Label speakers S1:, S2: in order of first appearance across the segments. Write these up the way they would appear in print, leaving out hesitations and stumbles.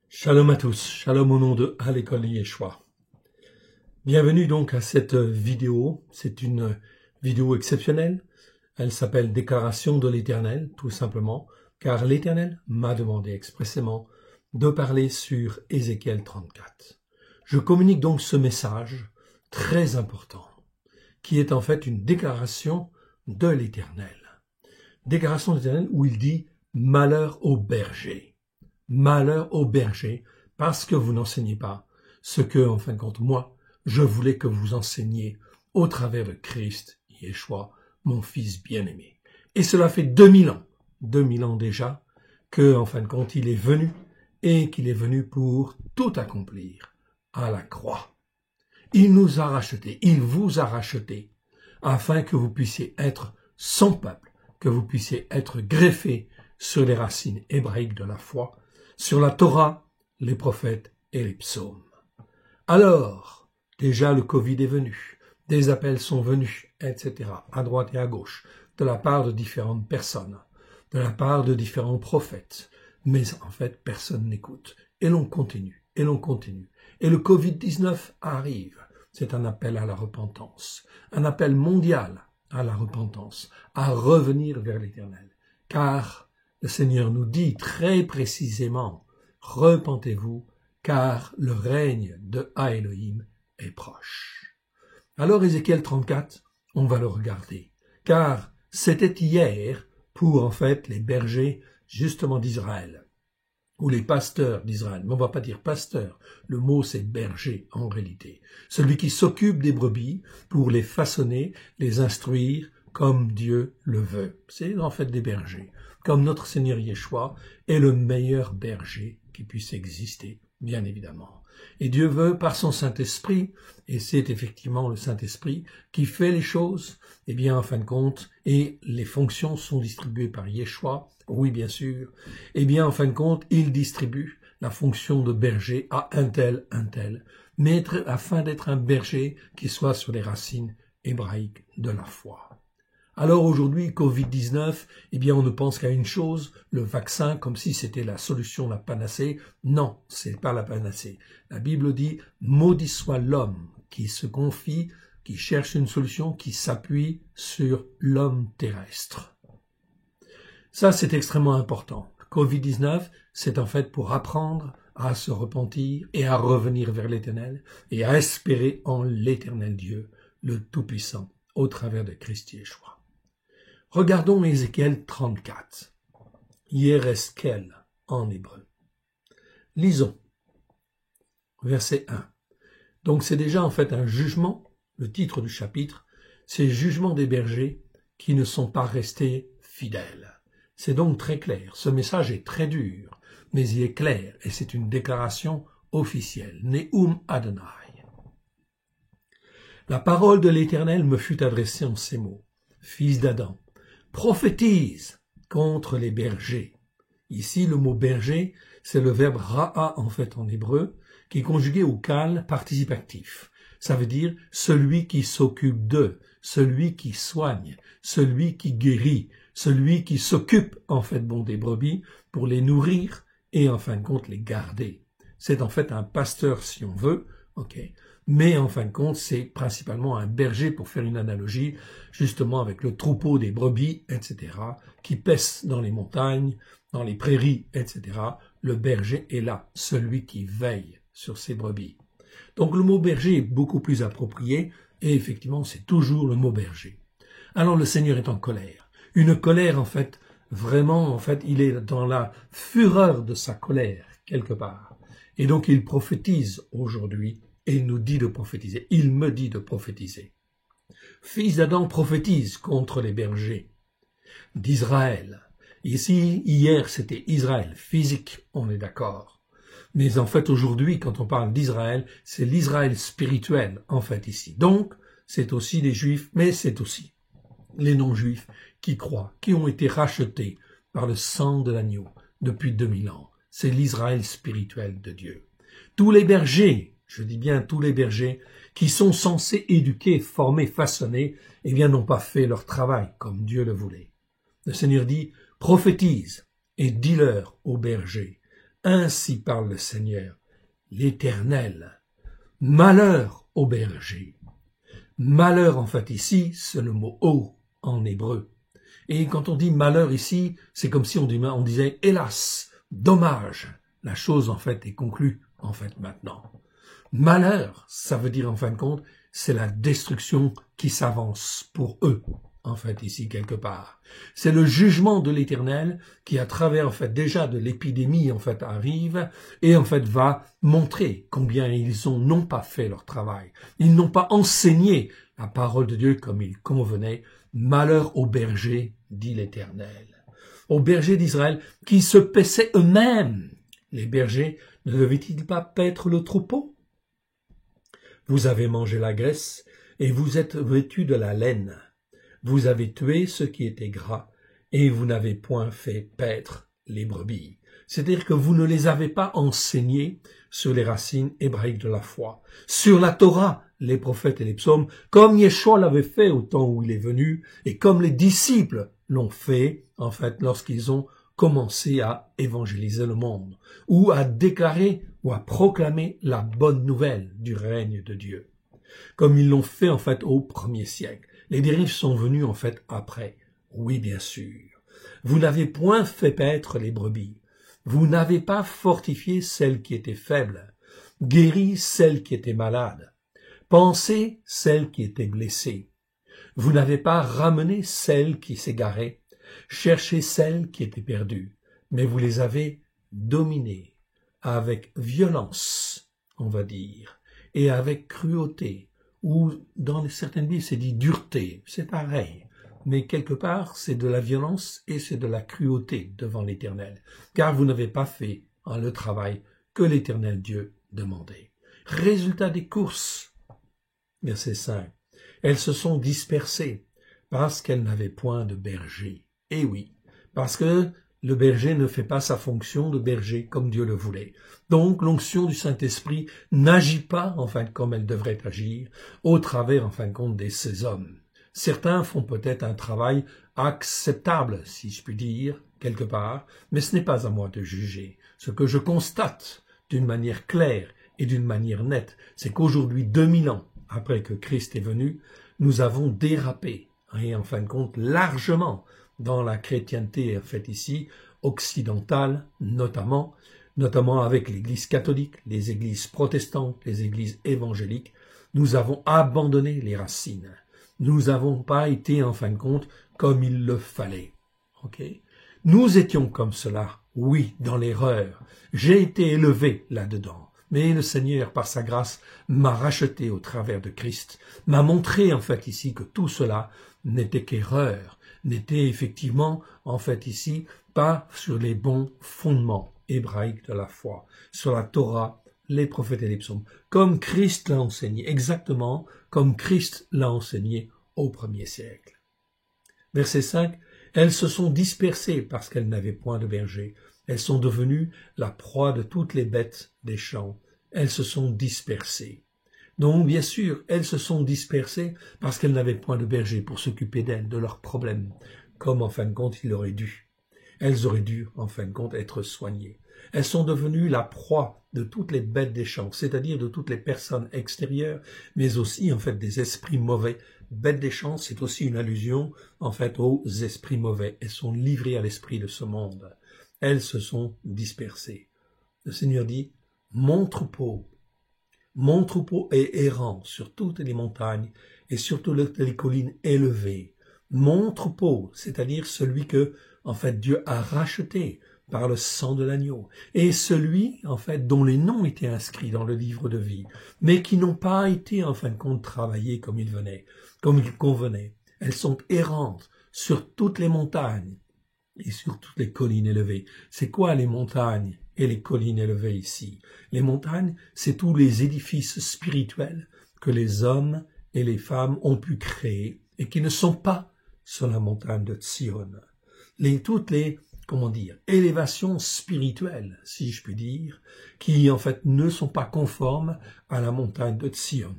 S1: Shalom à tous, shalom au nom de à l'école de Yeshua. Bienvenue donc à cette vidéo, c'est une vidéo exceptionnelle. Elle s'appelle Déclaration de l'Éternel, tout simplement, car l'Éternel m'a demandé expressément de parler sur Ézéchiel 34. Je communique donc ce message très important, qui est en fait une déclaration de l'Éternel. Déclaration de l'Éternel où il dit « Malheur au berger ». Malheur au berger, parce que vous n'enseignez pas ce que, en fin de compte, moi, je voulais que vous enseigniez au travers de Christ, Yeshua, mon fils bien-aimé. Et cela fait 2000 ans déjà, que, en fin de compte, il est venu, et qu'il est venu pour tout accomplir à la croix. Il nous a rachetés, il vous a rachetés, afin que vous puissiez être son peuple, que vous puissiez être greffés sur les racines hébraïques de la foi, sur la Torah, les prophètes et les psaumes. Alors, déjà le Covid est venu, des appels sont venus, etc., à droite et à gauche, de la part de différentes personnes, de la part de différents prophètes, mais en fait, personne n'écoute. Et l'on continue, et l'on continue. Et le Covid-19 arrive. C'est un appel à la repentance, un appel mondial à la repentance, à revenir vers l'Éternel. Car le Seigneur nous dit très précisément, repentez-vous, car le règne de Elohim est proche. Alors Ézéchiel 34, on va le regarder, car c'était hier pour en fait les bergers justement d'Israël, ou les pasteurs d'Israël, mais on ne va pas dire pasteur, le mot c'est berger en réalité, celui qui s'occupe des brebis pour les façonner, les instruire comme Dieu le veut. C'est en fait des bergers, comme notre Seigneur Yeshua est le meilleur berger qui puisse exister, bien évidemment. Et Dieu veut par son Saint-Esprit, et c'est effectivement le Saint-Esprit qui fait les choses, eh bien en fin de compte, et les fonctions sont distribuées par Yeshua, oui bien sûr, eh bien en fin de compte, il distribue la fonction de berger à un tel, mais afin d'être un berger qui soit sur les racines hébraïques de la foi. Alors aujourd'hui, Covid-19, eh bien on ne pense qu'à une chose, le vaccin, comme si c'était la solution, la panacée. Non, c'est pas la panacée. La Bible dit, maudit soit l'homme qui se confie, qui cherche une solution, qui s'appuie sur l'homme terrestre. Ça, c'est extrêmement important. Covid-19, c'est en fait pour apprendre à se repentir et à revenir vers l'Éternel et à espérer en l'Éternel Dieu, le Tout-Puissant, au travers de Christ Yeshua. Regardons Ézéchiel 34, Yereskel en hébreu. Lisons, verset 1. Donc c'est déjà en fait un jugement, le titre du chapitre, c'est « Jugement des bergers qui ne sont pas restés fidèles ». C'est donc très clair, ce message est très dur, mais il est clair et c'est une déclaration officielle, Neum Adonai. La parole de l'Éternel me fut adressée en ces mots, « Fils d'Adam, prophétise contre les bergers. » Ici, le mot berger, c'est le verbe ra'a en fait en hébreu, qui est conjugué au kal participe actif. Ça veut dire celui qui s'occupe d'eux, celui qui soigne, celui qui guérit, celui qui s'occupe en fait des brebis pour les nourrir et en fin de compte les garder. C'est en fait un pasteur si on veut, ok. Mais en fin de compte, c'est principalement un berger, pour faire une analogie, justement avec le troupeau des brebis, etc., qui paissent dans les montagnes, dans les prairies, etc. Le berger est là, celui qui veille sur ses brebis. Donc le mot berger est beaucoup plus approprié, et effectivement, c'est toujours le mot berger. Alors le Seigneur est en colère. Une colère, en fait, vraiment, en fait, il est dans la fureur de sa colère, quelque part. Et donc il prophétise aujourd'hui, et il nous dit de prophétiser. Il me dit de prophétiser. Fils d'Adam prophétise contre les bergers d'Israël. Ici, hier, c'était Israël physique, on est d'accord. Mais en fait, aujourd'hui, quand on parle d'Israël, c'est l'Israël spirituel, en fait, ici. Donc, c'est aussi les Juifs, mais c'est aussi les non-Juifs qui croient, qui ont été rachetés par le sang de l'agneau depuis 2000 ans. C'est l'Israël spirituel de Dieu. Tous les bergers, je dis bien tous les bergers, qui sont censés éduquer, former, façonner, eh bien n'ont pas fait leur travail comme Dieu le voulait. Le Seigneur dit, prophétise et dis-leur aux bergers, Ainsi parle le Seigneur, l'Éternel. Malheur au berger. Malheur, en fait, ici, c'est le mot « o » en hébreu. Et quand on dit malheur ici, c'est comme si on disait « hélas, dommage ». La chose, en fait, est conclue, en fait, maintenant. Malheur, ça veut dire, en fin de compte, c'est la destruction qui s'avance pour eux, en fait, ici, quelque part. C'est le jugement de l'Éternel qui, à travers, en fait, déjà de l'épidémie, en fait, arrive et, en fait, va montrer combien ils ont non pas fait leur travail. Ils n'ont pas enseigné la parole de Dieu comme il convenait. Malheur aux bergers, dit l'Éternel. Aux bergers d'Israël qui se paissaient eux-mêmes. Les bergers ne devaient-ils pas paître le troupeau? Vous avez mangé la graisse et vous êtes vêtus de la laine. Vous avez tué ce qui était gras et vous n'avez point fait paître les brebis. C'est-à-dire que vous ne les avez pas enseignés sur les racines hébraïques de la foi, sur la Torah, les prophètes et les psaumes, comme Yeshua l'avait fait au temps où il est venu et comme les disciples l'ont fait, en fait, lorsqu'ils ont commencé à évangéliser le monde ou à déclarer ou à proclamer la bonne nouvelle du règne de Dieu, comme ils l'ont fait, en fait, au 1er siècle. Les dérives sont venues, en fait, après. Oui, bien sûr. Vous n'avez point fait paître les brebis. Vous n'avez pas fortifié celles qui étaient faibles, guéri celles qui étaient malades, pensé celles qui étaient blessées. Vous n'avez pas ramené celles qui s'égaraient, cherché celles qui étaient perdues, mais vous les avez dominées avec violence, on va dire, et avec cruauté, ou dans certaines Bibles c'est dit dureté, c'est pareil. Mais quelque part, c'est de la violence et c'est de la cruauté devant l'Éternel, car vous n'avez pas fait le travail que l'Éternel Dieu demandait. Résultat des courses, verset 5, elles se sont dispersées parce qu'elles n'avaient point de berger. Et oui, parce que le berger ne fait pas sa fonction de berger comme Dieu le voulait. Donc l'onction du Saint-Esprit n'agit pas, enfin, comme elle devrait agir, au travers, en fin de compte, de ces hommes. Certains font peut-être un travail acceptable, si je puis dire, quelque part, mais ce n'est pas à moi de juger. Ce que je constate d'une manière claire et d'une manière nette, c'est qu'aujourd'hui, 2000 ans après que Christ est venu, nous avons dérapé, et en fin de compte, largement dans la chrétienté, en fait, ici, occidentale, notamment avec l'Église catholique, les églises protestantes, les églises évangéliques, nous avons abandonné les racines. Nous n'avons pas été, en fin de compte, comme il le fallait. Okay? Nous étions comme cela, oui, dans l'erreur. J'ai été élevé là-dedans. Mais le Seigneur, par sa grâce, m'a racheté au travers de Christ, m'a montré, en fait, ici, que tout cela n'était qu'erreur, n'était effectivement, en fait, ici, pas sur les bons fondements hébraïques de la foi, sur la Torah, les prophètes et les psaumes, comme Christ l'a enseigné, exactement comme Christ l'a enseigné au 1er siècle. Verset 5, elles se sont dispersées parce qu'elles n'avaient point de berger. Elles sont devenues la proie de toutes les bêtes des champs. Elles se sont dispersées. Donc, bien sûr, elles se sont dispersées parce qu'elles n'avaient point de berger pour s'occuper d'elles, de leurs problèmes, comme en fin de compte il aurait dû. Elles auraient dû, en fin de compte, être soignées. Elles sont devenues la proie de toutes les bêtes des champs, c'est-à-dire de toutes les personnes extérieures, mais aussi, en fait, des esprits mauvais. Bêtes des champs, c'est aussi une allusion, en fait, aux esprits mauvais. Elles sont livrées à l'esprit de ce monde. Elles se sont dispersées. Le Seigneur dit, mon troupeau est errant sur toutes les montagnes et sur toutes les collines élevées. Mon troupeau, c'est-à-dire celui que, en fait, Dieu a racheté par le sang de l'agneau, et celui, en fait, dont les noms étaient inscrits dans le livre de vie, mais qui n'ont pas été, en fin de compte, travaillés comme il convenait. Elles sont errantes sur toutes les montagnes et sur toutes les collines élevées. C'est quoi les montagnes et les collines élevées ici? Les montagnes, c'est tous les édifices spirituels que les hommes et les femmes ont pu créer et qui ne sont pas sur la montagne de Sion. Toutes les élévations spirituelles, si je puis dire, qui en fait ne sont pas conformes à la montagne de Sion.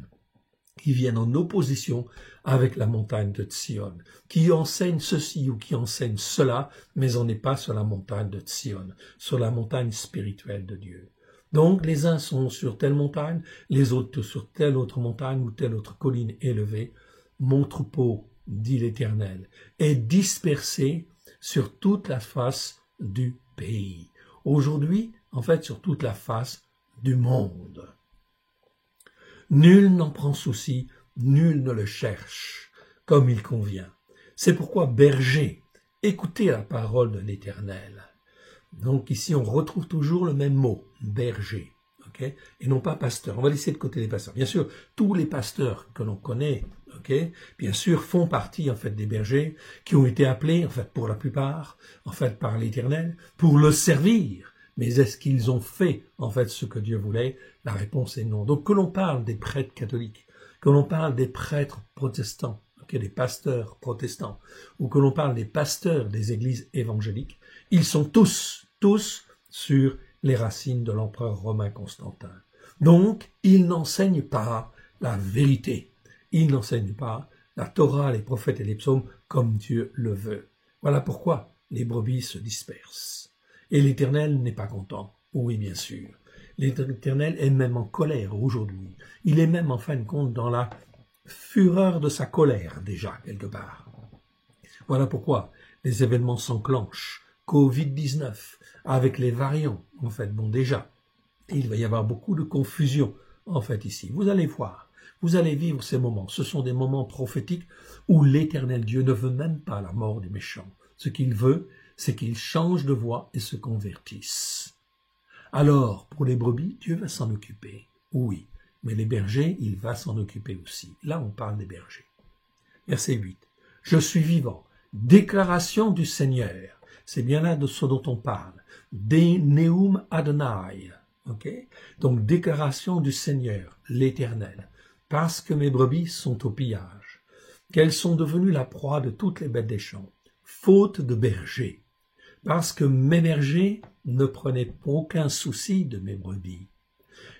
S1: qui viennent en opposition avec la montagne de Sion, qui enseignent ceci ou qui enseignent cela, mais on n'est pas sur la montagne de Sion, sur la montagne spirituelle de Dieu. Donc les uns sont sur telle montagne, les autres sur telle autre montagne ou telle autre colline élevée. Mon troupeau, dit l'Éternel, est dispersé sur toute la face du pays. Aujourd'hui, en fait, sur toute la face du monde. Nul n'en prend souci, nul ne le cherche, comme il convient. C'est pourquoi, berger, écoutez la parole de l'Éternel. Donc ici, on retrouve toujours le même mot, berger, okay, et non pas pasteur. On va laisser de côté les pasteurs. Bien sûr, tous les pasteurs que l'on connaît, okay, bien sûr, font partie en fait des bergers qui ont été appelés, en fait, pour la plupart, en fait, par l'Éternel, pour le servir. Mais est-ce qu'ils ont fait, en fait, ce que Dieu voulait? La réponse est non. Donc, que l'on parle des prêtres catholiques, que l'on parle des prêtres protestants, okay, des pasteurs protestants, ou que l'on parle des pasteurs des églises évangéliques, ils sont tous sur les racines de l'empereur romain Constantin. Donc, ils n'enseignent pas la vérité. Ils n'enseignent pas la Torah, les prophètes et les psaumes comme Dieu le veut. Voilà pourquoi les brebis se dispersent. Et l'Éternel n'est pas content. Oui, bien sûr. L'Éternel est même en colère aujourd'hui. Il est même en fin de compte dans la fureur de sa colère, déjà, quelque part. Voilà pourquoi les événements s'enclenchent. Covid-19, avec les variants, en fait, bon, déjà, il va y avoir beaucoup de confusion, en fait, ici. Vous allez voir, vous allez vivre ces moments. Ce sont des moments prophétiques où l'Éternel Dieu ne veut même pas la mort des méchants. Ce qu'il veut, c'est qu'ils changent de voie et se convertissent. Alors, pour les brebis, Dieu va s'en occuper. Oui, mais les bergers, il va s'en occuper aussi. Là, on parle des bergers. Verset 8. Je suis vivant. Déclaration du Seigneur. C'est bien là de ce dont on parle. De Neum Adonai. Okay? Donc, déclaration du Seigneur, l'Éternel. Parce que mes brebis sont au pillage, qu'elles sont devenues la proie de toutes les bêtes des champs, faute de bergers. Parce que mes bergers ne prenaient aucun souci de mes brebis.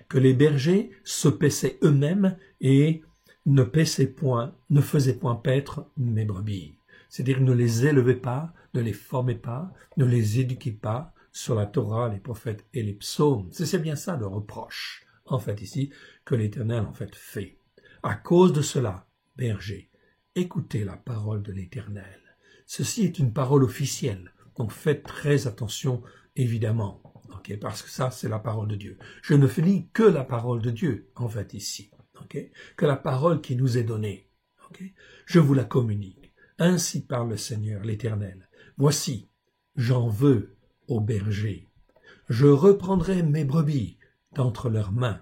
S1: Que les bergers se paissaient eux-mêmes et ne faisaient point paître mes brebis. C'est-à-dire ne les élevaient pas, ne les formaient pas, ne les éduquaient pas sur la Torah, les prophètes et les psaumes. C'est bien ça le reproche, en fait, ici, que l'Éternel, en fait, fait. À cause de cela, berger, écoutez la parole de l'Éternel. Ceci est une parole officielle, donc faites très attention, évidemment, okay, parce que ça, c'est la parole de Dieu. Je ne lis que la parole de Dieu, en fait, ici, okay, que la parole qui nous est donnée. Okay. Je vous la communique. Ainsi parle le Seigneur, l'Éternel. Voici, j'en veux aux bergers. Je reprendrai mes brebis d'entre leurs mains,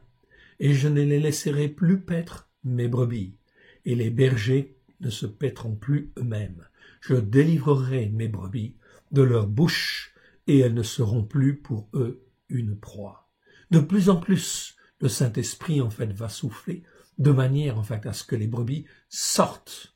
S1: et je ne les laisserai plus paître mes brebis, et les bergers ne se paîtront plus eux-mêmes. Je délivrerai mes brebis de leur bouche, et elles ne seront plus pour eux une proie. De plus en plus, le Saint-Esprit, en fait, va souffler, de manière, en fait, à ce que les brebis sortent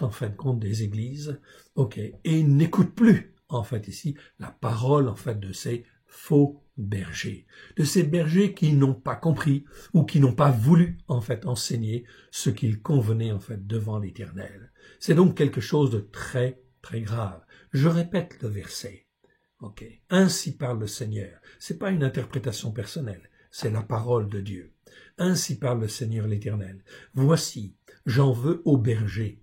S1: en fin de compte des églises, okay, et n'écoutent plus, en fait, ici, la parole, en fait, de ces faux bergers, de ces bergers qui n'ont pas compris ou qui n'ont pas voulu, en fait, enseigner ce qu'il convenait, en fait, devant l'Éternel. C'est donc quelque chose de très, très grave. Je répète le verset. Okay. Ainsi parle le Seigneur. C'est pas une interprétation personnelle, c'est la parole de Dieu. Ainsi parle le Seigneur l'Éternel. Voici, j'en veux aux bergers.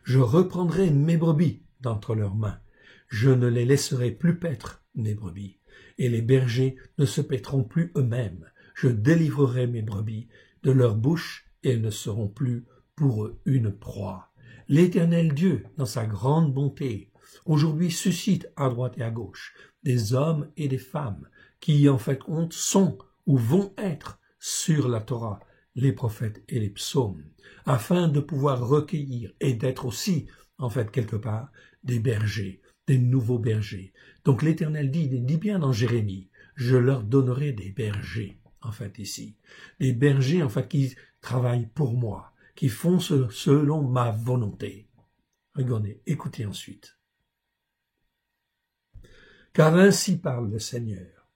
S1: Je reprendrai mes brebis d'entre leurs mains. Je ne les laisserai plus paître, mes brebis. Et les bergers ne se paîtront plus eux-mêmes. Je délivrerai mes brebis de leur bouche et elles ne seront plus pour eux une proie. L'Éternel Dieu, dans sa grande bonté, aujourd'hui suscite à droite et à gauche des hommes et des femmes qui, en fait, sont ou vont être sur la Torah, les prophètes et les psaumes, afin de pouvoir recueillir et d'être aussi, en fait, quelque part, des bergers, des nouveaux bergers. Donc l'Éternel dit bien dans Jérémie, je leur donnerai des bergers, en fait, ici. Des bergers, en fait, qui travaillent pour moi, qui font selon ma volonté. Regardez, écoutez ensuite. Car ainsi parle le Seigneur.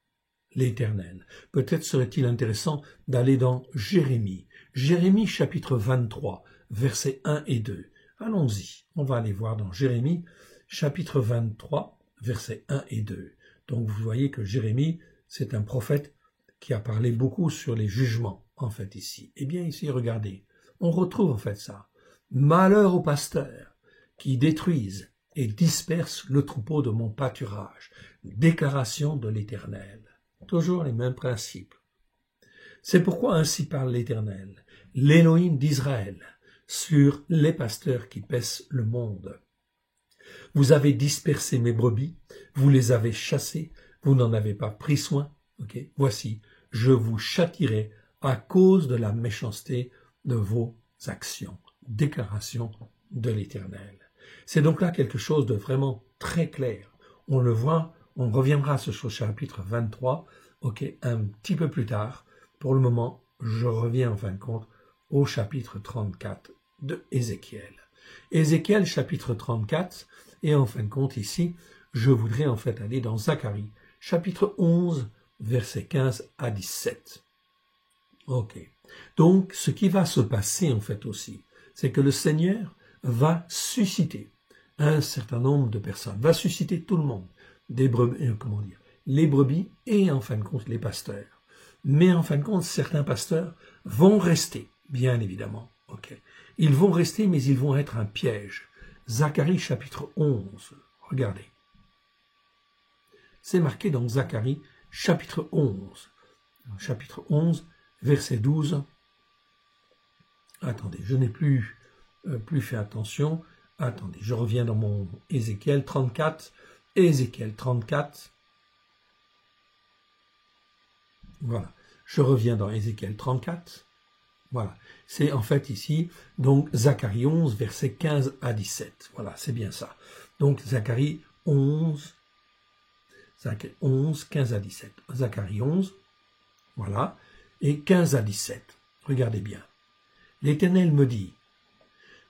S1: l'Éternel. Peut-être serait-il intéressant d'aller dans Jérémie. Jérémie chapitre 23, versets 1 et 2. Allons-y, on va aller voir dans Jérémie chapitre 23, versets 1 et 2. Donc vous voyez que Jérémie, c'est un prophète qui a parlé beaucoup sur les jugements, en fait, ici. Eh bien, ici, regardez, on retrouve en fait ça. Malheur aux pasteurs qui détruisent et dispersent le troupeau de mon pâturage. Déclaration de l'Éternel. Toujours les mêmes principes. C'est pourquoi ainsi parle l'Éternel, l'Élohim d'Israël, sur les pasteurs qui paissent le monde. Vous avez dispersé mes brebis, vous les avez chassées, vous n'en avez pas pris soin. Okay. Voici, je vous châtierai à cause de la méchanceté de vos actions. Déclaration de l'Éternel. C'est donc là quelque chose de vraiment très clair. On le voit, on reviendra sur ce chapitre 23, un petit peu plus tard. Pour le moment, je reviens en fin de compte au chapitre 34 de Ézéchiel. Ézéchiel chapitre 34, et en fin de compte ici, je voudrais en fait aller dans Zacharie, chapitre 11, versets 15 à 17. Ok. Donc, ce qui va se passer en fait aussi, c'est que le Seigneur va susciter un certain nombre de personnes, va susciter tout le monde, des brebis, les brebis et en fin de compte les pasteurs. Mais en fin de compte, certains pasteurs vont rester, bien évidemment. Okay. Ils vont rester, mais ils vont être un piège. Zacharie chapitre 11, regardez. C'est marqué dans Zacharie chapitre 11. Chapitre 11, verset 12. Attendez, je n'ai plus fait attention. Attendez, je reviens dans mon Ézéchiel 34. Ézéchiel 34. Voilà, je reviens dans Ézéchiel 34. Voilà, c'est en fait ici, donc Zacharie 11, versets 15 à 17. Voilà, c'est bien ça. Donc Zacharie 11, 15 à 17. Zacharie 11, voilà, et 15 à 17. Regardez bien. L'Éternel me dit,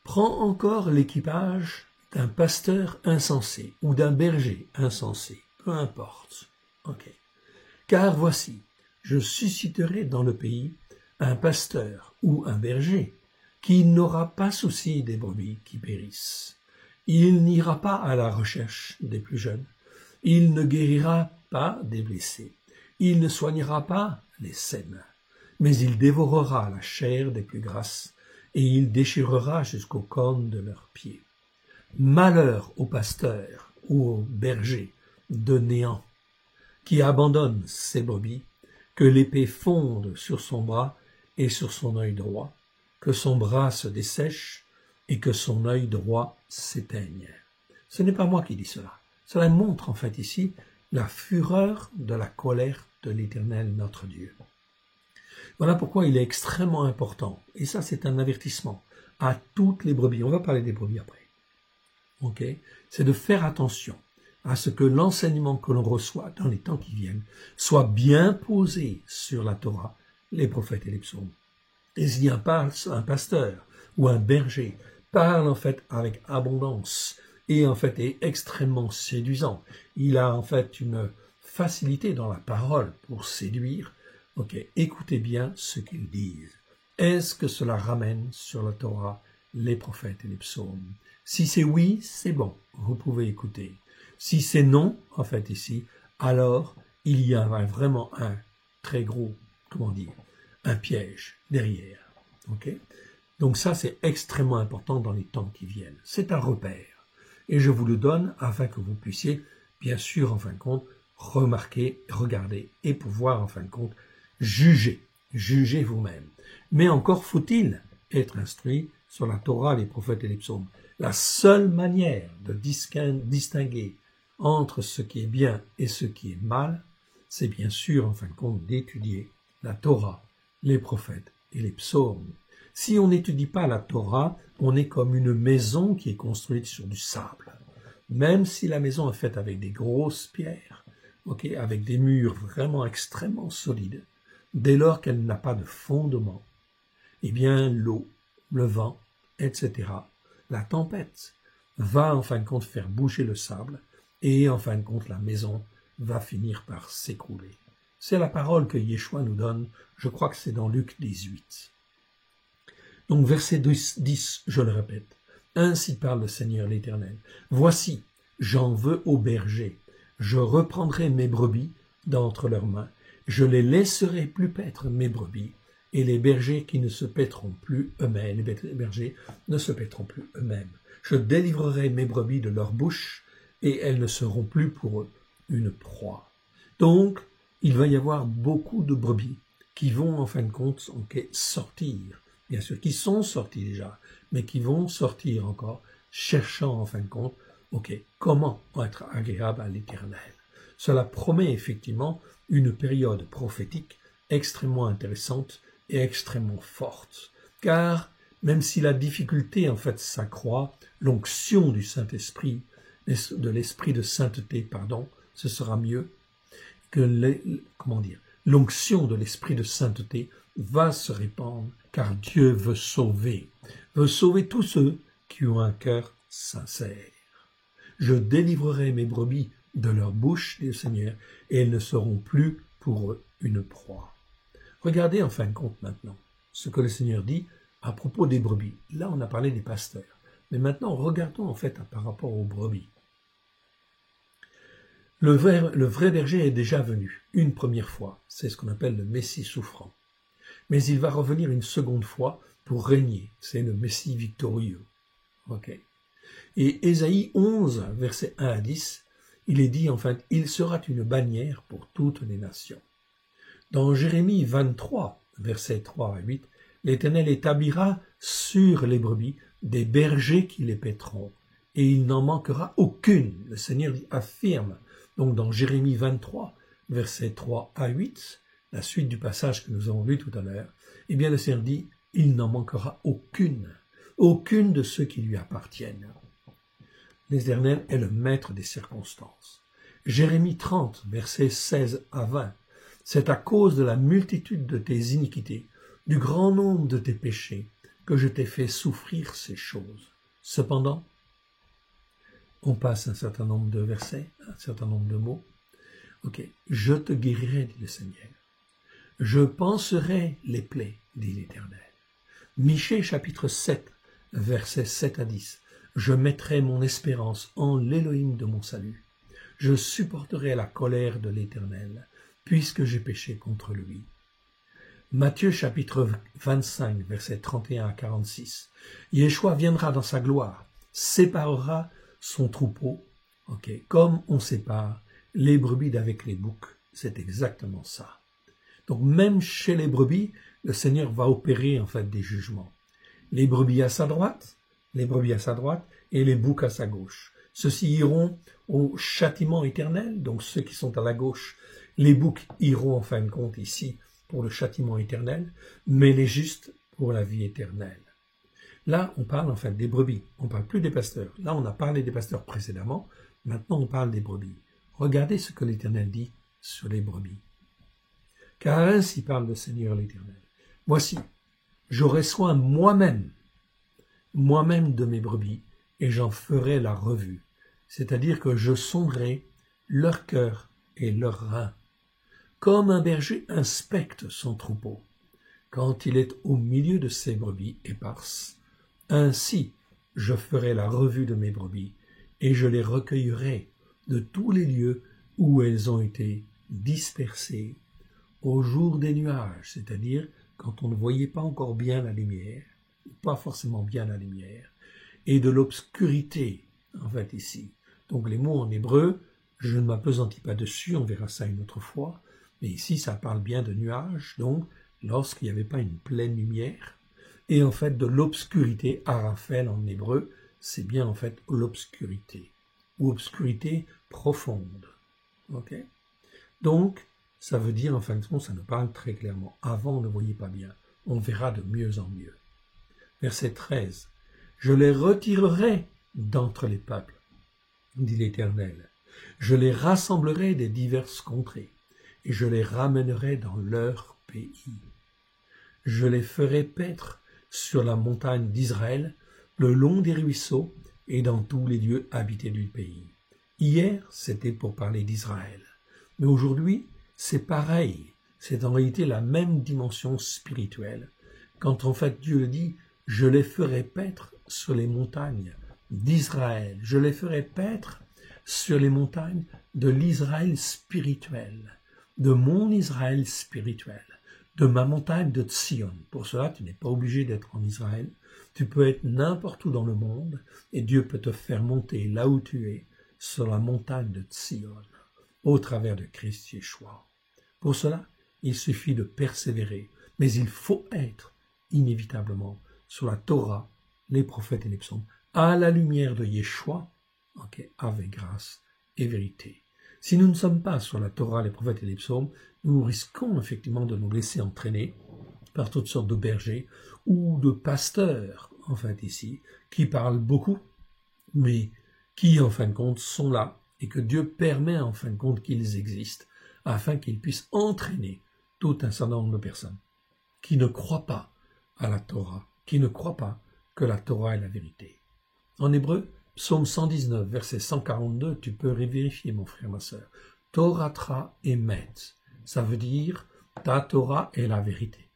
S1: prends encore l'équipage d'un pasteur insensé ou d'un berger insensé, peu importe. Okay. Car voici, je susciterai dans le pays un pasteur ou un berger qui n'aura pas souci des brebis qui périssent. Il n'ira pas à la recherche des plus jeunes. Il ne guérira pas des blessés. Il ne soignera pas les saines. Mais il dévorera la chair des plus grasses et il déchirera jusqu'aux cornes de leurs pieds. Malheur aux pasteurs ou aux bergers de néant qui abandonnent ses brebis, que l'épée fonde sur son bras et sur son œil droit, que son bras se dessèche et que son œil droit s'éteigne. Ce n'est pas moi qui dis cela. Cela montre en fait ici la fureur de la colère de l'Éternel notre Dieu. Voilà pourquoi il est extrêmement important, et ça c'est un avertissement, à toutes les brebis. On va parler des brebis après. Okay. C'est de faire attention à ce que l'enseignement que l'on reçoit dans les temps qui viennent soit bien posé sur la Torah, les prophètes et les psaumes. Et s'il y a un pasteur ou un berger parle en fait avec abondance et en fait est extrêmement séduisant, il a en fait une facilité dans la parole pour séduire, écoutez bien ce qu'ils disent. Est-ce que cela ramène sur la Torah les prophètes et les psaumes? Si c'est oui, c'est bon, vous pouvez écouter. Si c'est non, en fait ici, alors il y a vraiment un très gros, un piège derrière. Donc ça c'est extrêmement important dans les temps qui viennent. C'est un repère. Et je vous le donne afin que vous puissiez, bien sûr, en fin de compte, remarquer, regarder et pouvoir, en fin de compte, juger vous-même. Mais encore faut-il être instruit sur la Torah, les prophètes et les psaumes. La seule manière de distinguer entre ce qui est bien et ce qui est mal, c'est bien sûr, en fin de compte, d'étudier la Torah, les prophètes et les psaumes. Si on n'étudie pas la Torah, on est comme une maison qui est construite sur du sable. Même si la maison est faite avec des grosses pierres, avec des murs vraiment extrêmement solides, dès lors qu'elle n'a pas de fondement, eh bien l'eau, le vent, etc., la tempête va en fin de compte faire bouger le sable et en fin de compte la maison va finir par s'écrouler. C'est la parole que Yeshua nous donne, je crois que c'est dans Luc 18. Donc verset 10, je le répète. Ainsi parle le Seigneur l'Éternel. Voici, j'en veux aux bergers. Je reprendrai mes brebis d'entre leurs mains. Je les laisserai plus paître mes brebis. Et les bergers qui ne se paîtront plus eux-mêmes, les bergers ne se paîtront plus eux-mêmes. Je délivrerai mes brebis de leur bouche, et elles ne seront plus pour eux une proie. Donc, il va y avoir beaucoup de brebis qui vont, en fin de compte, sortir. Bien sûr, qui sont sortis déjà, mais qui vont sortir encore, cherchant, en fin de compte, comment être agréable à l'Éternel. Cela promet effectivement une période prophétique extrêmement intéressante et extrêmement forte. Car, même si la difficulté, en fait, s'accroît, l'onction du Saint-Esprit, de l'Esprit de sainteté, ce sera mieux que l'onction de l'Esprit de sainteté va se répandre, car Dieu veut sauver tous ceux qui ont un cœur sincère. Je délivrerai mes brebis de leur bouche, dit le Seigneur, et elles ne seront plus pour eux une proie. Regardez en fin de compte maintenant ce que le Seigneur dit à propos des brebis. Là, on a parlé des pasteurs. Mais maintenant, regardons en fait par rapport aux brebis. Le vrai berger est déjà venu une première fois. C'est ce qu'on appelle le Messie souffrant. Mais il va revenir une seconde fois pour régner. C'est le Messie victorieux. Et Ésaïe 11, versets 1 à 10, il est dit en fait, il sera une bannière pour toutes les nations. Dans Jérémie 23, versets 3 à 8, l'Éternel établira sur les brebis des bergers qui les paîtront, et il n'en manquera aucune. Le Seigneur affirme, donc dans Jérémie 23, versets 3 à 8, la suite du passage que nous avons lu tout à l'heure, eh bien le Seigneur dit, il n'en manquera aucune de ceux qui lui appartiennent. L'Éternel est le maître des circonstances. Jérémie 30, versets 16 à 20, c'est à cause de la multitude de tes iniquités, du grand nombre de tes péchés, que je t'ai fait souffrir ces choses. Cependant, on passe un certain nombre de versets, un certain nombre de mots. Je te guérirai, dit le Seigneur. Je panserai les plaies, dit l'Éternel. Michée chapitre 7, versets 7 à 10. Je mettrai mon espérance en l'Élohim de mon salut. Je supporterai la colère de l'Éternel, puisque j'ai péché contre lui. Matthieu chapitre 25, versets 31 à 46. Yeshua viendra dans sa gloire, séparera son troupeau, comme on sépare les brebis d'avec les boucs. C'est exactement ça. Donc même chez les brebis, le Seigneur va opérer en fait des jugements. Les brebis à sa droite, et les boucs à sa gauche. Ceux-ci iront au châtiment éternel, donc ceux qui sont à la gauche. Les boucs iront en fin de compte ici pour le châtiment éternel, mais les justes pour la vie éternelle. Là, on parle en fait des brebis, on ne parle plus des pasteurs. Là, on a parlé des pasteurs précédemment, maintenant on parle des brebis. Regardez ce que l'Éternel dit sur les brebis. Car ainsi parle le Seigneur l'Éternel. Voici, j'aurai soin moi-même de mes brebis, et j'en ferai la revue. C'est-à-dire que je sonderai leur cœur et leurs reins, comme un berger inspecte son troupeau, quand il est au milieu de ses brebis éparses. Ainsi, je ferai la revue de mes brebis, et je les recueillerai de tous les lieux où elles ont été dispersées au jour des nuages, c'est-à-dire quand on ne voyait pas encore bien la lumière, pas forcément bien la lumière, et de l'obscurité, en fait, ici. Donc les mots en hébreu, je ne m'appesantis pas dessus, on verra ça une autre fois, mais ici ça parle bien de nuages, donc lorsqu'il n'y avait pas une pleine lumière, et en fait de l'obscurité, araphel en hébreu, c'est bien en fait l'obscurité, ou obscurité profonde. Donc, ça veut dire, en fin de compte, ça nous parle très clairement. Avant, on ne voyait pas bien. On verra de mieux en mieux. Verset 13. Je les retirerai d'entre les peuples, dit l'Éternel. Je les rassemblerai des diverses contrées, et je les ramènerai dans leur pays. Je les ferai paître sur la montagne d'Israël, le long des ruisseaux, et dans tous les lieux habités du pays. Hier, c'était pour parler d'Israël. Mais aujourd'hui, c'est pareil. C'est en réalité la même dimension spirituelle. Quand en fait Dieu dit « Je les ferai paître sur les montagnes d'Israël. Je les ferai paître sur les montagnes de l'Israël spirituel, de mon Israël spirituel, de ma montagne de Sion. » Pour cela, tu n'es pas obligé d'être en Israël. Tu peux être n'importe où dans le monde et Dieu peut te faire monter là où tu es, sur la montagne de Sion, au travers de Christ Yeshua. Pour cela, il suffit de persévérer, mais il faut être inévitablement sur la Torah, les prophètes et les psaumes, à la lumière de Yeshua, avec grâce et vérité. Si nous ne sommes pas sur la Torah, les prophètes et les psaumes, nous risquons effectivement de nous laisser entraîner par toutes sortes de bergers ou de pasteurs, en fait ici, qui parlent beaucoup, mais qui en fin de compte sont là et que Dieu permet en fin de compte qu'ils existent afin qu'ils puissent entraîner tout un certain nombre de personnes qui ne croient pas à la Torah, qui ne croient pas que la Torah est la vérité. En hébreu, psaume 119, verset 142, tu peux vérifier mon frère, ma sœur. Toratra emet, ça veut dire ta Torah est la vérité.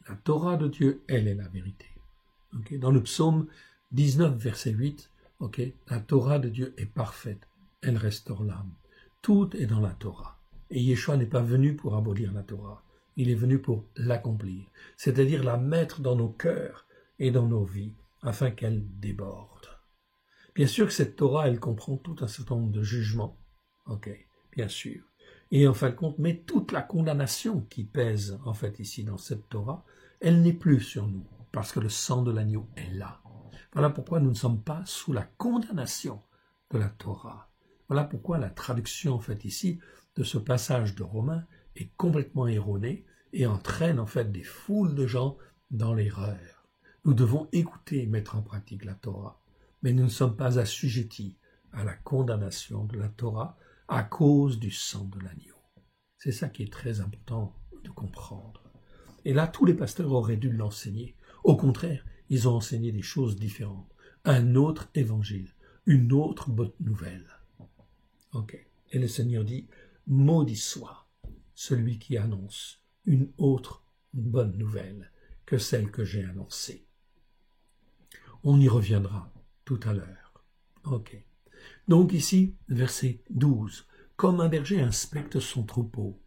S1: La Torah de Dieu, elle est la vérité. Dans le psaume 19, verset 8, la Torah de Dieu est parfaite, elle restaure l'âme. Tout est dans la Torah. Et Yeshua n'est pas venu pour abolir la Torah, il est venu pour l'accomplir, c'est-à-dire la mettre dans nos cœurs et dans nos vies, afin qu'elle déborde. Bien sûr que cette Torah, elle comprend tout un certain nombre de jugements, bien sûr. Et en fin de compte, mais toute la condamnation qui pèse, en fait, ici, dans cette Torah, elle n'est plus sur nous, parce que le sang de l'agneau est là. Voilà pourquoi nous ne sommes pas sous la condamnation de la Torah. Voilà pourquoi la traduction, en fait, ici, de ce passage de Romains est complètement erronée et entraîne, en fait, des foules de gens dans l'erreur. Nous devons écouter et mettre en pratique la Torah, mais nous ne sommes pas assujettis à la condamnation de la Torah à cause du sang de l'agneau. C'est ça qui est très important de comprendre. Et là, tous les pasteurs auraient dû l'enseigner. Au contraire, ils ont enseigné des choses différentes. Un autre évangile, une autre bonne nouvelle. Et le Seigneur dit, maudit soit celui qui annonce une autre bonne nouvelle que celle que j'ai annoncée. On y reviendra tout à l'heure. Donc ici, verset 12. Comme un berger inspecte son troupeau,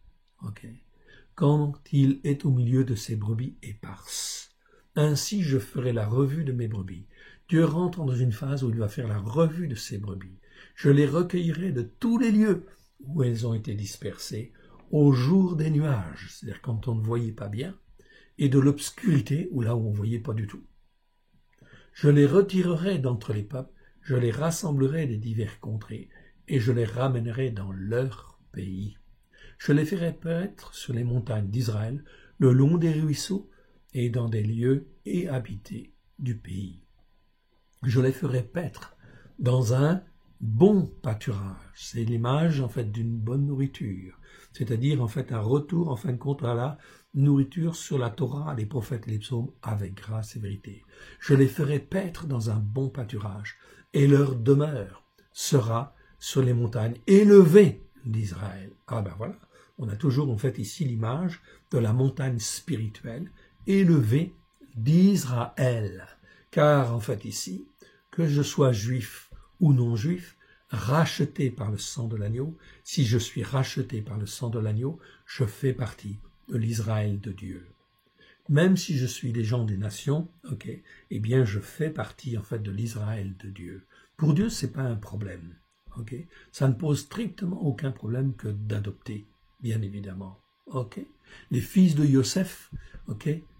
S1: quand il est au milieu de ses brebis éparses. Ainsi je ferai la revue de mes brebis. Dieu rentre dans une phase où il va faire la revue de ses brebis. Je les recueillerai de tous les lieux où elles ont été dispersées, au jour des nuages, c'est-à-dire quand on ne voyait pas bien, et de l'obscurité, ou là où on ne voyait pas du tout. Je les retirerai d'entre les peuples, je les rassemblerai des divers contrées, et je les ramènerai dans leur pays. Je les ferai paître sur les montagnes d'Israël, le long des ruisseaux, et dans des lieux et habités du pays. Je les ferai paître dans un bon pâturage. C'est l'image, en fait, d'une bonne nourriture. C'est-à-dire, en fait, un retour, en fin de compte, à la nourriture sur la Torah, les prophètes et les psaumes, avec grâce et vérité. Je les ferai paître dans un bon pâturage, et leur demeure sera sur les montagnes élevées d'Israël. Voilà, on a toujours, en fait, ici l'image de la montagne spirituelle élevée d'Israël. Car, en fait, ici, que je sois juif ou non juif, racheté par le sang de l'agneau, si je suis racheté par le sang de l'agneau, je fais partie de l'Israël de Dieu. Même si je suis des gens des nations, eh bien je fais partie en fait de l'Israël de Dieu. Pour Dieu, c'est pas un problème. Ça ne pose strictement aucun problème que d'adopter, bien évidemment. Les fils de Yosef,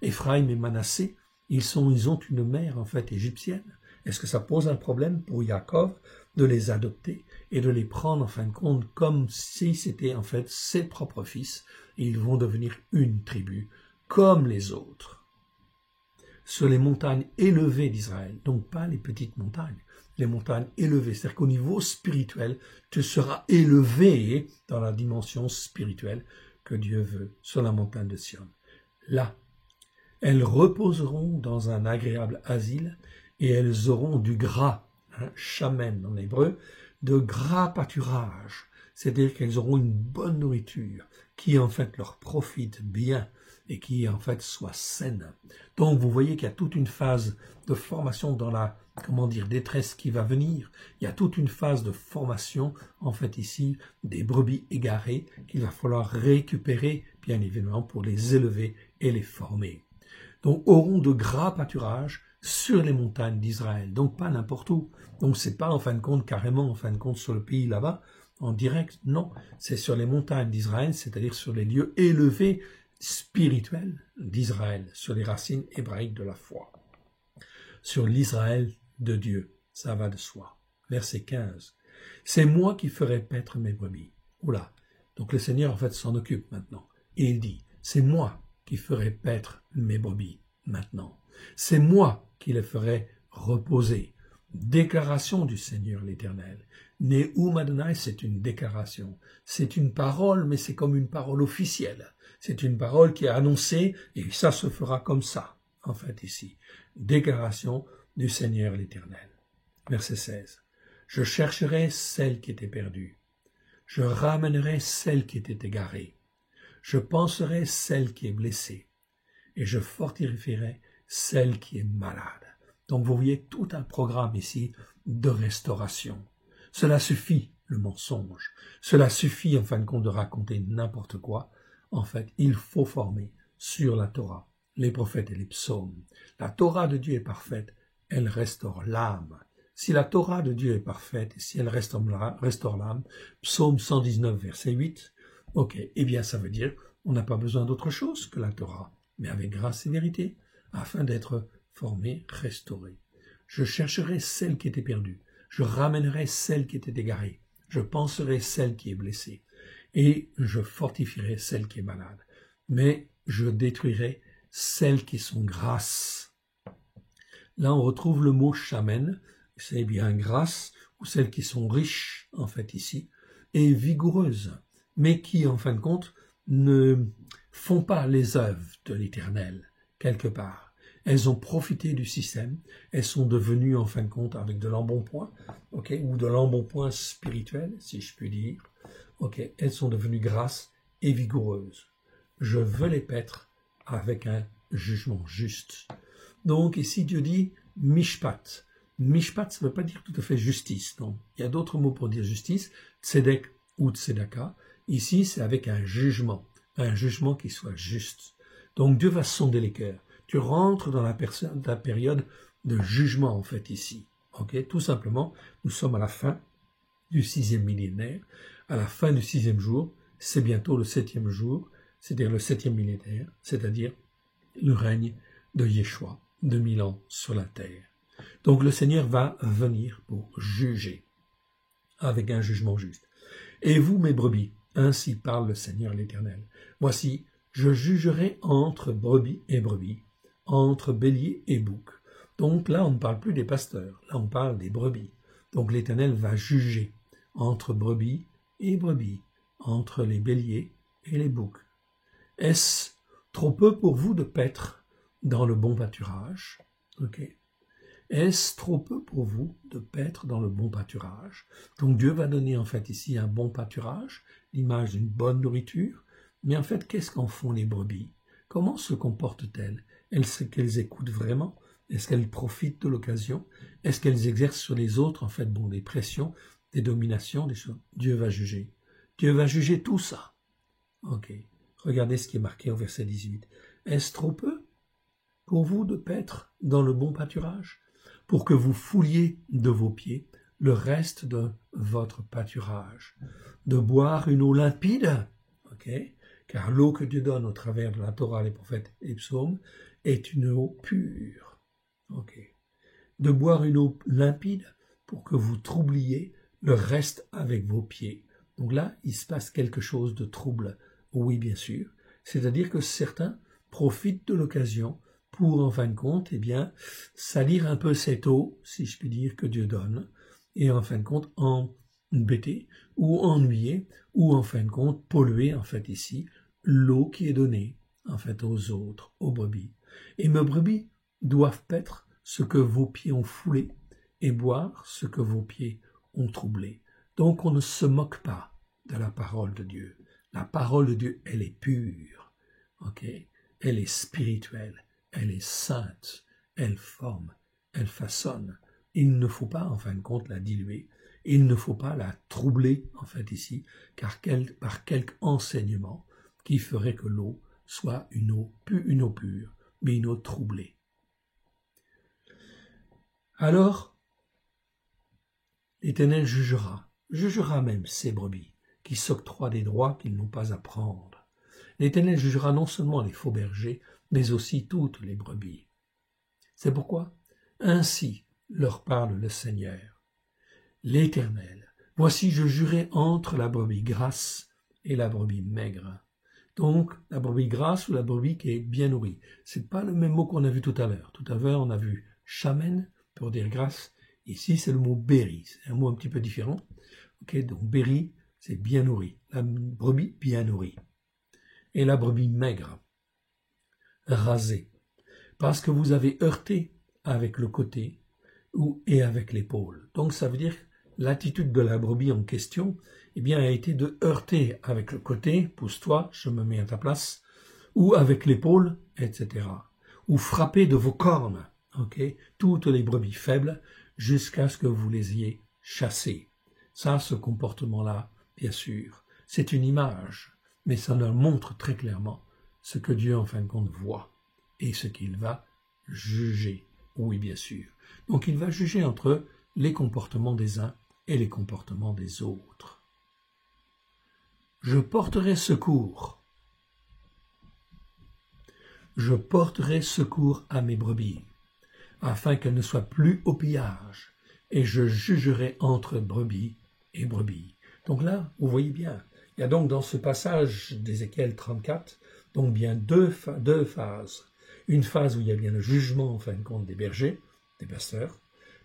S1: Ephraim et Manassé, ils ont une mère en fait égyptienne. Est-ce que ça pose un problème pour Yaakov de les adopter et de les prendre en fin de compte comme si c'était en fait ses propres fils et ils vont devenir une tribu comme les autres? Sur les montagnes élevées d'Israël, donc pas les petites montagnes, les montagnes élevées, c'est-à-dire qu'au niveau spirituel, tu seras élevé dans la dimension spirituelle que Dieu veut sur la montagne de Sion. Là, elles reposeront dans un agréable asile et elles auront du gras, shamen en hébreu, de gras pâturage, c'est-à-dire qu'elles auront une bonne nourriture qui en fait leur profite bien et qui en fait soit saine. Donc vous voyez qu'il y a toute une phase de formation dans la, détresse qui va venir. Il y a toute une phase de formation en fait ici des brebis égarées qu'il va falloir récupérer bien évidemment pour les élever et les former. Donc auront de gras pâturages sur les montagnes d'Israël, donc pas n'importe où. Donc c'est pas en fin de compte carrément sur le pays là-bas en direct, non, c'est sur les montagnes d'Israël, c'est-à-dire sur les lieux élevés spirituels d'Israël, sur les racines hébraïques de la foi, sur l'Israël de Dieu, ça va de soi. Verset 15, c'est moi qui ferai paître mes brebis. Oula, donc le Seigneur en fait s'en occupe maintenant, et il dit, c'est moi qui ferai paître mes brebis maintenant, c'est moi qui les ferai reposer. Déclaration du Seigneur l'Éternel. Ne'um Adonai, c'est une déclaration. C'est une parole, mais c'est comme une parole officielle. C'est une parole qui est annoncée, et ça se fera comme ça, en fait, ici. Déclaration du Seigneur l'Éternel. Verset 16. Je chercherai celle qui était perdue. Je ramènerai celle qui était égarée. Je penserai celle qui est blessée. Et je fortifierai celle qui est malade. Donc vous voyez tout un programme ici de restauration. Cela suffit, le mensonge. Cela suffit en fin de compte de raconter n'importe quoi. En fait, il faut former sur la Torah, les prophètes et les psaumes. La Torah de Dieu est parfaite, elle restaure l'âme. Si la Torah de Dieu est parfaite, et si elle restaure l'âme, psaume 119, verset 8, ok, eh bien ça veut dire on n'a pas besoin d'autre chose que la Torah, mais avec grâce et vérité, afin d'être formé, restauré. Je chercherai celle qui était perdue, je ramènerai celle qui était égarée, je penserai celle qui est blessée, et je fortifierai celle qui est malade. Mais je détruirai celles qui sont grasses. Là, on retrouve le mot chamen, c'est bien grasses, ou celles qui sont riches, en fait, ici, et vigoureuses, mais qui, en fin de compte, ne font pas les œuvres de l'Éternel, quelque part. Elles ont profité du système, elles sont devenues, en fin de compte, avec de l'embonpoint, okay, ou de l'embonpoint spirituel, si je puis dire, okay, elles sont devenues grasses et vigoureuses. Je veux les paître avec un jugement juste. Donc ici, Dieu dit mishpat. Mishpat, ça ne veut pas dire tout à fait justice, non. Il y a d'autres mots pour dire justice, tzedek ou tzedaka. Ici, c'est avec un jugement qui soit juste. Donc Dieu va sonder les cœurs. Tu rentres dans la période de jugement, en fait, ici. Okay? Tout simplement, nous sommes à la fin du 6e millénaire, à la fin du 6e jour, c'est bientôt le 7e jour, c'est-à-dire le 7e millénaire, c'est-à-dire le règne de Yeshua, de 1000 ans sur la terre. Donc le Seigneur va venir pour juger, avec un jugement juste. Et vous, mes brebis, ainsi parle le Seigneur l'Éternel. Voici, je jugerai entre brebis et brebis, entre bélier et bouc. Donc là, on ne parle plus des pasteurs, là on parle des brebis. Donc l'Éternel va juger entre brebis et brebis, entre les béliers et les boucs. Est-ce trop peu pour vous de paître dans le bon pâturage? Okay. Est-ce trop peu pour vous de paître dans le bon pâturage? Donc Dieu va donner en fait ici un bon pâturage, l'image d'une bonne nourriture. Mais en fait, qu'est-ce qu'en font les brebis? Comment se comportent-elles? Est-ce qu'elles écoutent vraiment? Est-ce qu'elles profitent de l'occasion? Est-ce qu'elles exercent sur les autres, en fait, des pressions, des dominations, des choses? Dieu va juger. Dieu va juger tout ça. Ok. Regardez ce qui est marqué au verset 18. Est-ce trop peu pour vous de paître dans le bon pâturage, pour que vous fouliez de vos pieds le reste de votre pâturage, de boire une eau limpide, ok, car l'eau que Dieu donne au travers de la Torah, les prophètes et les psaumes, est une eau pure, ok, de boire une eau limpide pour que vous troubliez le reste avec vos pieds. Donc là, il se passe quelque chose de trouble, oui bien sûr, c'est-à-dire que certains profitent de l'occasion pour, en fin de compte, eh bien, salir un peu cette eau, si je puis dire, que Dieu donne, et en fin de compte, embêter, ou ennuyer, ou en fin de compte, polluer, en fait, ici, l'eau qui est donnée, en fait, aux autres, aux brebis. Et mes brebis doivent paître ce que vos pieds ont foulé, et boire ce que vos pieds ont troublé. Donc, on ne se moque pas de la parole de Dieu. La parole de Dieu, elle est pure, ok? Elle est spirituelle, elle est sainte, elle forme, elle façonne. Il ne faut pas, en fin de compte, la diluer. Il ne faut pas la troubler, en fait, ici, car par quelque enseignement qui ferait que l'eau soit une eau pure, mais une eau troublée. Alors, l'Éternel jugera même ces brebis, qui s'octroient des droits qu'ils n'ont pas à prendre. L'Éternel jugera non seulement les faux bergers, mais aussi toutes les brebis. C'est pourquoi, ainsi leur parle le Seigneur, l'Éternel. Voici, je jurai entre la brebis grasse et la brebis maigre. Donc, la brebis grasse ou la brebis qui est bien nourrie. C'est pas le même mot qu'on a vu tout à l'heure. Tout à l'heure, on a vu chamen pour dire grasse. Ici, c'est le mot béri. C'est un mot un petit peu différent. Ok, donc béri, c'est bien nourri. La brebis bien nourrie. Et la brebis maigre, rasée. Parce que vous avez heurté avec le côté et avec l'épaule. Donc, ça veut dire que l'attitude de la brebis en question, eh bien, a été de heurter avec le côté, pousse-toi, je me mets à ta place, ou avec l'épaule, etc. Ou frapper de vos cornes, ok, toutes les brebis faibles, jusqu'à ce que vous les ayez chassées. Ça, ce comportement-là, bien sûr, c'est une image, mais ça leur montre très clairement ce que Dieu, en fin de compte, voit et ce qu'il va juger. Oui, bien sûr. Donc, il va juger entre les comportements des uns et les comportements des autres. Je porterai secours. Je porterai secours à mes brebis, afin qu'elles ne soient plus au pillage, et je jugerai entre brebis et brebis. Donc là, vous voyez bien, il y a donc dans ce passage d'Ézéchiel 34, donc bien deux phases. Une phase où il y a bien le jugement, en fin de compte, des bergers, des pasteurs,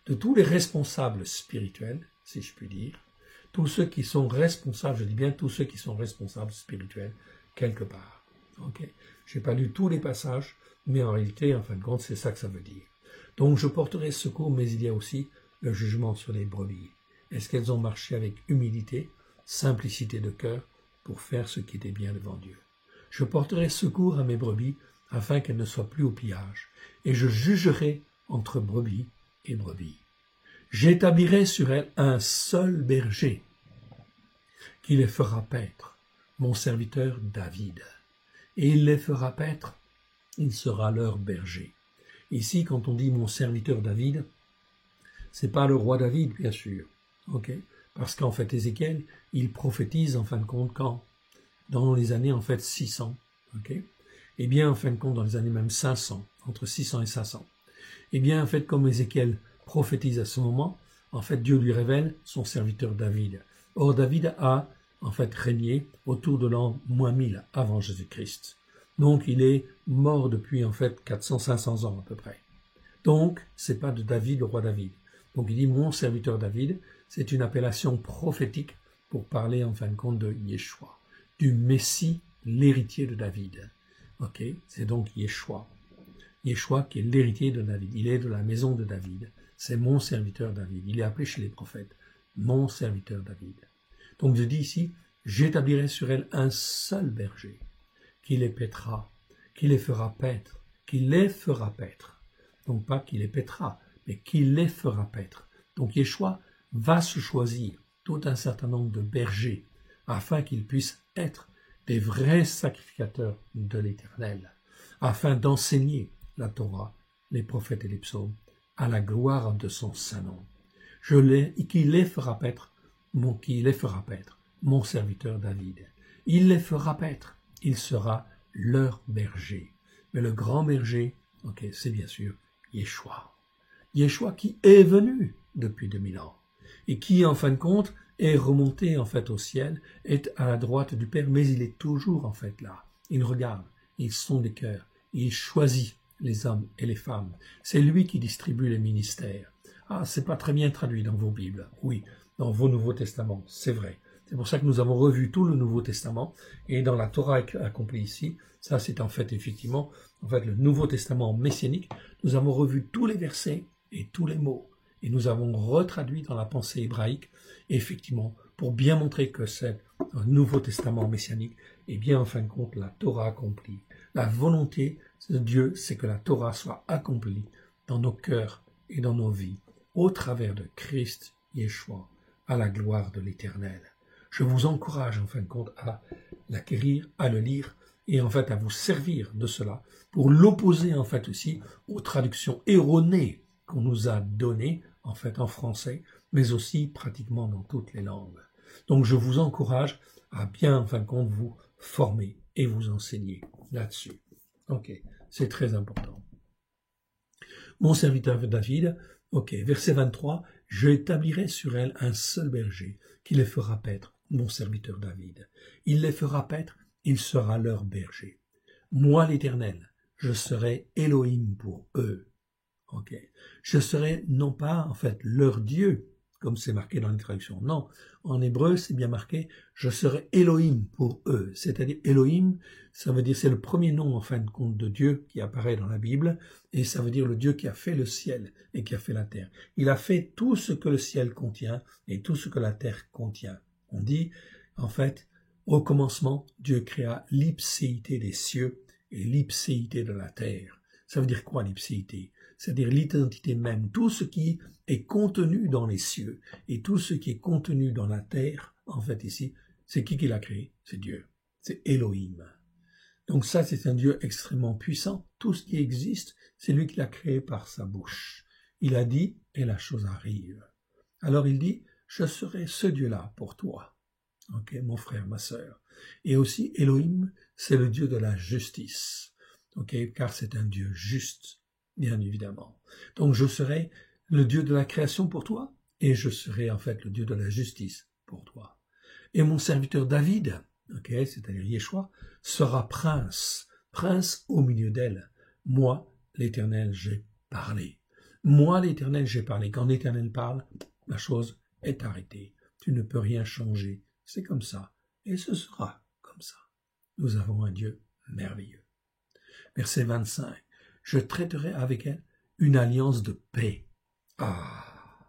S1: de tous les responsables spirituels, si je puis dire, tous ceux qui sont responsables, je dis bien tous ceux qui sont responsables spirituels, quelque part. Okay, je n'ai pas lu tous les passages, mais en réalité, en fin de compte, c'est ça que ça veut dire. Donc je porterai secours, mais il y a aussi le jugement sur les brebis. Est-ce qu'elles ont marché avec humilité, simplicité de cœur, pour faire ce qui était bien devant Dieu? Je porterai secours à mes brebis, afin qu'elles ne soient plus au pillage, et je jugerai entre brebis et brebis. J'établirai sur elles un seul berger, qui les fera paître, mon serviteur David. Et il les fera paître, il sera leur berger. Ici, quand on dit mon serviteur David, c'est pas le roi David, bien sûr, ok? Parce qu'en fait, Ézéchiel, il prophétise, en fin de compte, quand? Dans les années, en fait, 600, ok? Eh bien, en fin de compte, dans les années même 500, entre 600 et 500. Eh bien, en fait, comme Ézéchiel prophétise à ce moment, en fait, Dieu lui révèle son serviteur David. Or, David a, en fait, régné autour de l'an -1000 avant Jésus-Christ. Donc, il est mort depuis, en fait, 400-500 ans à peu près. Donc, c'est pas de David, le roi David. Donc, il dit, mon serviteur David, c'est une appellation prophétique pour parler, en fin de compte, de Yeshua, du Messie, l'héritier de David. Ok, c'est donc Yeshua. Yeshua qui est l'héritier de David. Il est de la maison de David. C'est mon serviteur David. Il est appelé chez les prophètes mon serviteur David. Donc je dis ici, j'établirai sur elle un seul berger qui les paîtra, qui les fera paître, qui les fera paître. Donc pas qui les paîtra, mais qui les fera paître. Donc Yeshua va se choisir tout un certain nombre de bergers afin qu'ils puissent être des vrais sacrificateurs de l'Éternel, afin d'enseigner la Torah, les prophètes et les psaumes, à la gloire de son saint nom. Qui les fera paître, mon serviteur David. Il les fera paître, il sera leur berger. Mais le grand berger, ok, c'est bien sûr Yeshua. Yeshua qui est venu depuis 2000 ans et qui, en fin de compte, est remonté en fait au ciel, est à la droite du Père, mais il est toujours en fait là. Il regarde, il sonde les cœurs, il choisit les hommes et les femmes. C'est lui qui distribue les ministères. Ah, c'est pas très bien traduit dans vos Bibles. Oui, dans vos Nouveaux Testaments, c'est vrai. C'est pour ça que nous avons revu tout le Nouveau Testament et dans la Torah accomplie ici, ça c'est en fait effectivement, en fait le Nouveau Testament messianique, nous avons revu tous les versets et tous les mots et nous avons retraduit dans la pensée hébraïque, effectivement, pour bien montrer que cette dans le Nouveau Testament messianique, eh bien, en fin de compte, la Torah accomplie. La volonté de Dieu, c'est que la Torah soit accomplie dans nos cœurs et dans nos vies, au travers de Christ Yeshua, à la gloire de l'Éternel. Je vous encourage, en fin de compte, à l'acquérir, à le lire, et en fait à vous servir de cela pour l'opposer en fait aussi aux traductions erronées qu'on nous a données en fait en français, mais aussi pratiquement dans toutes les langues. Donc je vous encourage à bien en fin de compte vous former et vous enseigner là-dessus. Ok, c'est très important. Mon serviteur David, ok, verset 23, je établirai sur elle un seul berger qui les fera paître, mon serviteur David. Il les fera paître, il sera leur berger. Moi l'Éternel, je serai Elohim pour eux. Ok. Je serai non pas en fait leur Dieu, comme c'est marqué dans les traductions. Non, en hébreu c'est bien marqué, je serai Elohim pour eux. C'est-à-dire Elohim, ça veut dire c'est le premier nom en fin de compte de Dieu qui apparaît dans la Bible, et ça veut dire le Dieu qui a fait le ciel et qui a fait la terre. Il a fait tout ce que le ciel contient et tout ce que la terre contient. On dit en fait, au commencement, Dieu créa l'ipséité des cieux et l'ipséité de la terre. Ça veut dire quoi l'ipséité? C'est-à-dire l'identité même, tout ce qui est contenu dans les cieux et tout ce qui est contenu dans la terre, en fait ici, c'est qui l'a créé? C'est Dieu, c'est Elohim. Donc ça, c'est un Dieu extrêmement puissant. Tout ce qui existe, c'est lui qui l'a créé par sa bouche. Il a dit, et la chose arrive. Alors il dit, je serai ce Dieu-là pour toi. Ok, mon frère, ma sœur. Et aussi, Elohim, c'est le Dieu de la justice. Ok, car c'est un Dieu juste, bien évidemment. Donc, je serai le Dieu de la création pour toi, et je serai en fait le Dieu de la justice pour toi. Et mon serviteur David, ok, c'est-à-dire Yeshua, sera prince, prince au milieu d'elle. Moi, l'Éternel, j'ai parlé. Moi, l'Éternel, j'ai parlé. Quand l'Éternel parle, la chose est arrêtée. Tu ne peux rien changer. C'est comme ça, et ce sera comme ça. Nous avons un Dieu merveilleux. Verset 25. Je traiterai avec elle une alliance de paix. Ah,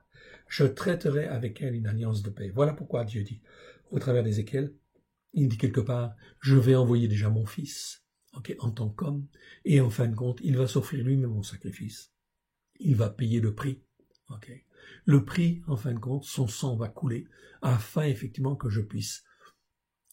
S1: je traiterai avec elle une alliance de paix. Voilà pourquoi Dieu dit, au travers d'Ézéchiel, il dit quelque part, je vais envoyer déjà mon fils, ok, en tant qu'homme, et en fin de compte, il va s'offrir lui-même en sacrifice. Il va payer le prix. Okay. Le prix, en fin de compte, son sang va couler afin effectivement que je puisse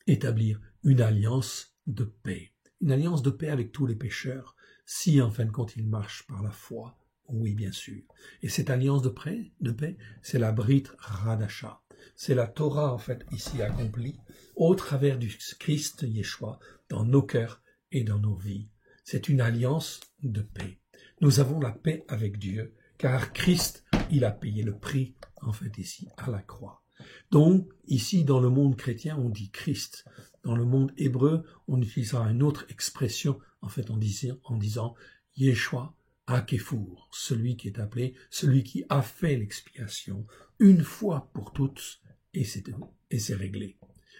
S1: établir une alliance de paix. Une alliance de paix avec tous les pécheurs, si en fin de compte ils marchent par la foi. Oui, bien sûr. Et cette alliance de paix, c'est la Brit Radasha. C'est la Torah, en fait, ici accomplie au travers du Christ Yeshua dans nos cœurs et dans nos vies. C'est une alliance de paix. Nous avons la paix avec Dieu, car Christ, il a payé le prix, en fait, ici, à la croix. Donc, ici, dans le monde chrétien, on dit Christ. Dans le monde hébreu, on utilisera une autre expression, en fait, en disant Yeshua Hakefour, celui qui est appelé, celui qui a fait l'expiation, une fois pour toutes, et c'est réglé.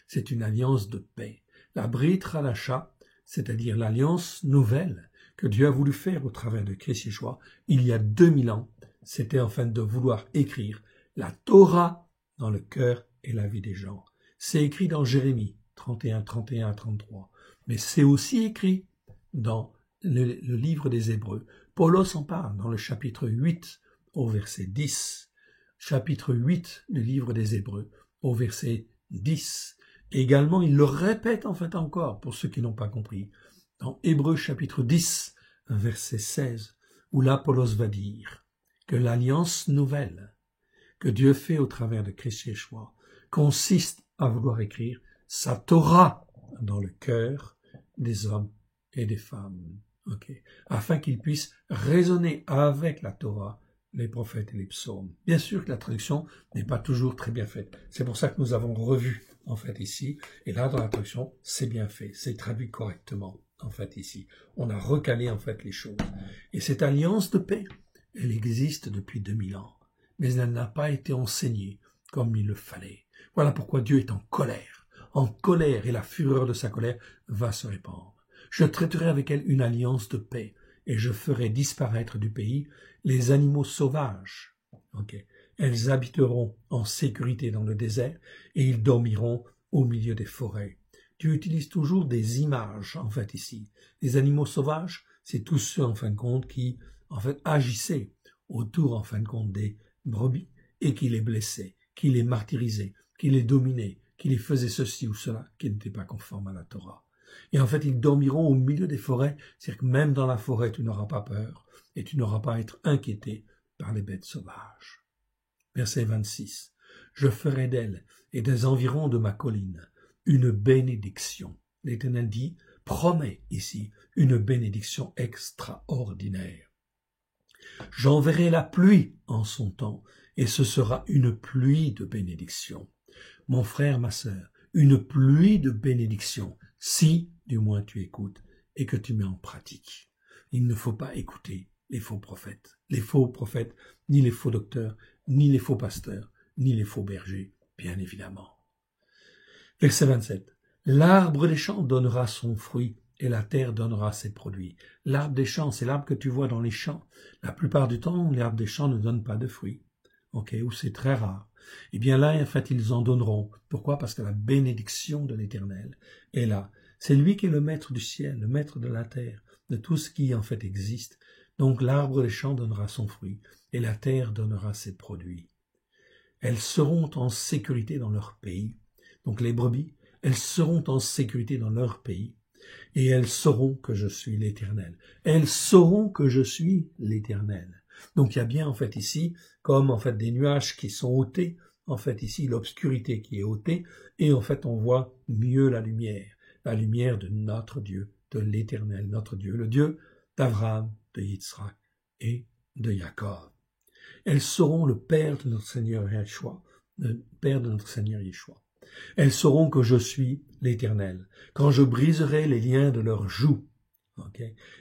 S1: C'est une alliance de paix. La Brit Hadasha, c'est-à-dire l'alliance nouvelle que Dieu a voulu faire au travers de Christ Yeshua, il y a 2000 ans, c'était en fait de vouloir écrire la Torah dans le cœur et la vie des gens. C'est écrit dans Jérémie 31, 31 à 33, mais c'est aussi écrit dans le livre des Hébreux. Paulos en parle dans le chapitre 8 au verset 10, chapitre 8 du livre des Hébreux au verset 10. Et également, il le répète en fait encore pour ceux qui n'ont pas compris. Dans Hébreux chapitre 10, verset 16, où l'Apollos va dire que l'alliance nouvelle que Dieu fait au travers de Christ Yeshua consiste à vouloir écrire sa Torah dans le cœur des hommes et des femmes, afin qu'ils puissent raisonner avec la Torah, les prophètes et les psaumes. Bien sûr que la traduction n'est pas toujours très bien faite. C'est pour ça que nous avons revu en fait ici, et là dans la traduction, c'est bien fait, c'est traduit correctement. En fait, ici, on a recalé en fait les choses. Et cette alliance de paix, elle existe depuis 2000 ans, mais elle n'a pas été enseignée comme il le fallait. Voilà pourquoi Dieu est en colère, et la fureur de sa colère va se répandre. Je traiterai avec elle une alliance de paix, et je ferai disparaître du pays les animaux sauvages. Elles habiteront en sécurité dans le désert, et ils dormiront au milieu des forêts. Dieu utilise toujours des images, en fait, ici. Les animaux sauvages, c'est tous ceux, en fin de compte, qui, en fait, agissaient autour, en fin de compte, des brebis et qui les blessaient, qui les martyrisaient, qui les dominaient, qui les faisaient ceci ou cela, qui n'était pas conforme à la Torah. Et en fait, ils dormiront au milieu des forêts, c'est-à-dire que même dans la forêt, tu n'auras pas peur et tu n'auras pas à être inquiété par les bêtes sauvages. Verset 26. Je ferai d'elle et des environs de ma colline une bénédiction. L'Éternel dit, promet ici une bénédiction extraordinaire. J'enverrai la pluie en son temps, et ce sera une pluie de bénédiction. Mon frère, ma sœur, une pluie de bénédiction, si du moins tu écoutes et que tu mets en pratique. Il ne faut pas écouter les faux prophètes, ni les faux docteurs, ni les faux pasteurs, ni les faux bergers, bien évidemment. Verset 27. L'arbre des champs donnera son fruit et la terre donnera ses produits. L'arbre des champs, c'est l'arbre que tu vois dans les champs. La plupart du temps, l'arbre des champs ne donne pas de fruits. Ou c'est très rare. Eh bien là, en fait, ils en donneront. Pourquoi? Parce que la bénédiction de l'Éternel est là. C'est lui qui est le maître du ciel, le maître de la terre, de tout ce qui en fait existe. Donc l'arbre des champs donnera son fruit et la terre donnera ses produits. Elles seront en sécurité dans leur pays. Donc les brebis, elles seront en sécurité dans leur pays. Et elles sauront que je suis l'Éternel. Elles sauront que je suis l'Éternel. Donc il y a bien en fait ici, comme en fait des nuages qui sont ôtés, en fait ici l'obscurité qui est ôtée, et en fait on voit mieux la lumière de notre Dieu, de l'Éternel, notre Dieu, le Dieu d'Abraham, de Yitzhak et de Jacob. Elles sauront le Père de notre Seigneur Yeshua, le Père de notre Seigneur Yeshua. Elles sauront que je suis l'Éternel, quand je briserai les liens de leurs joues,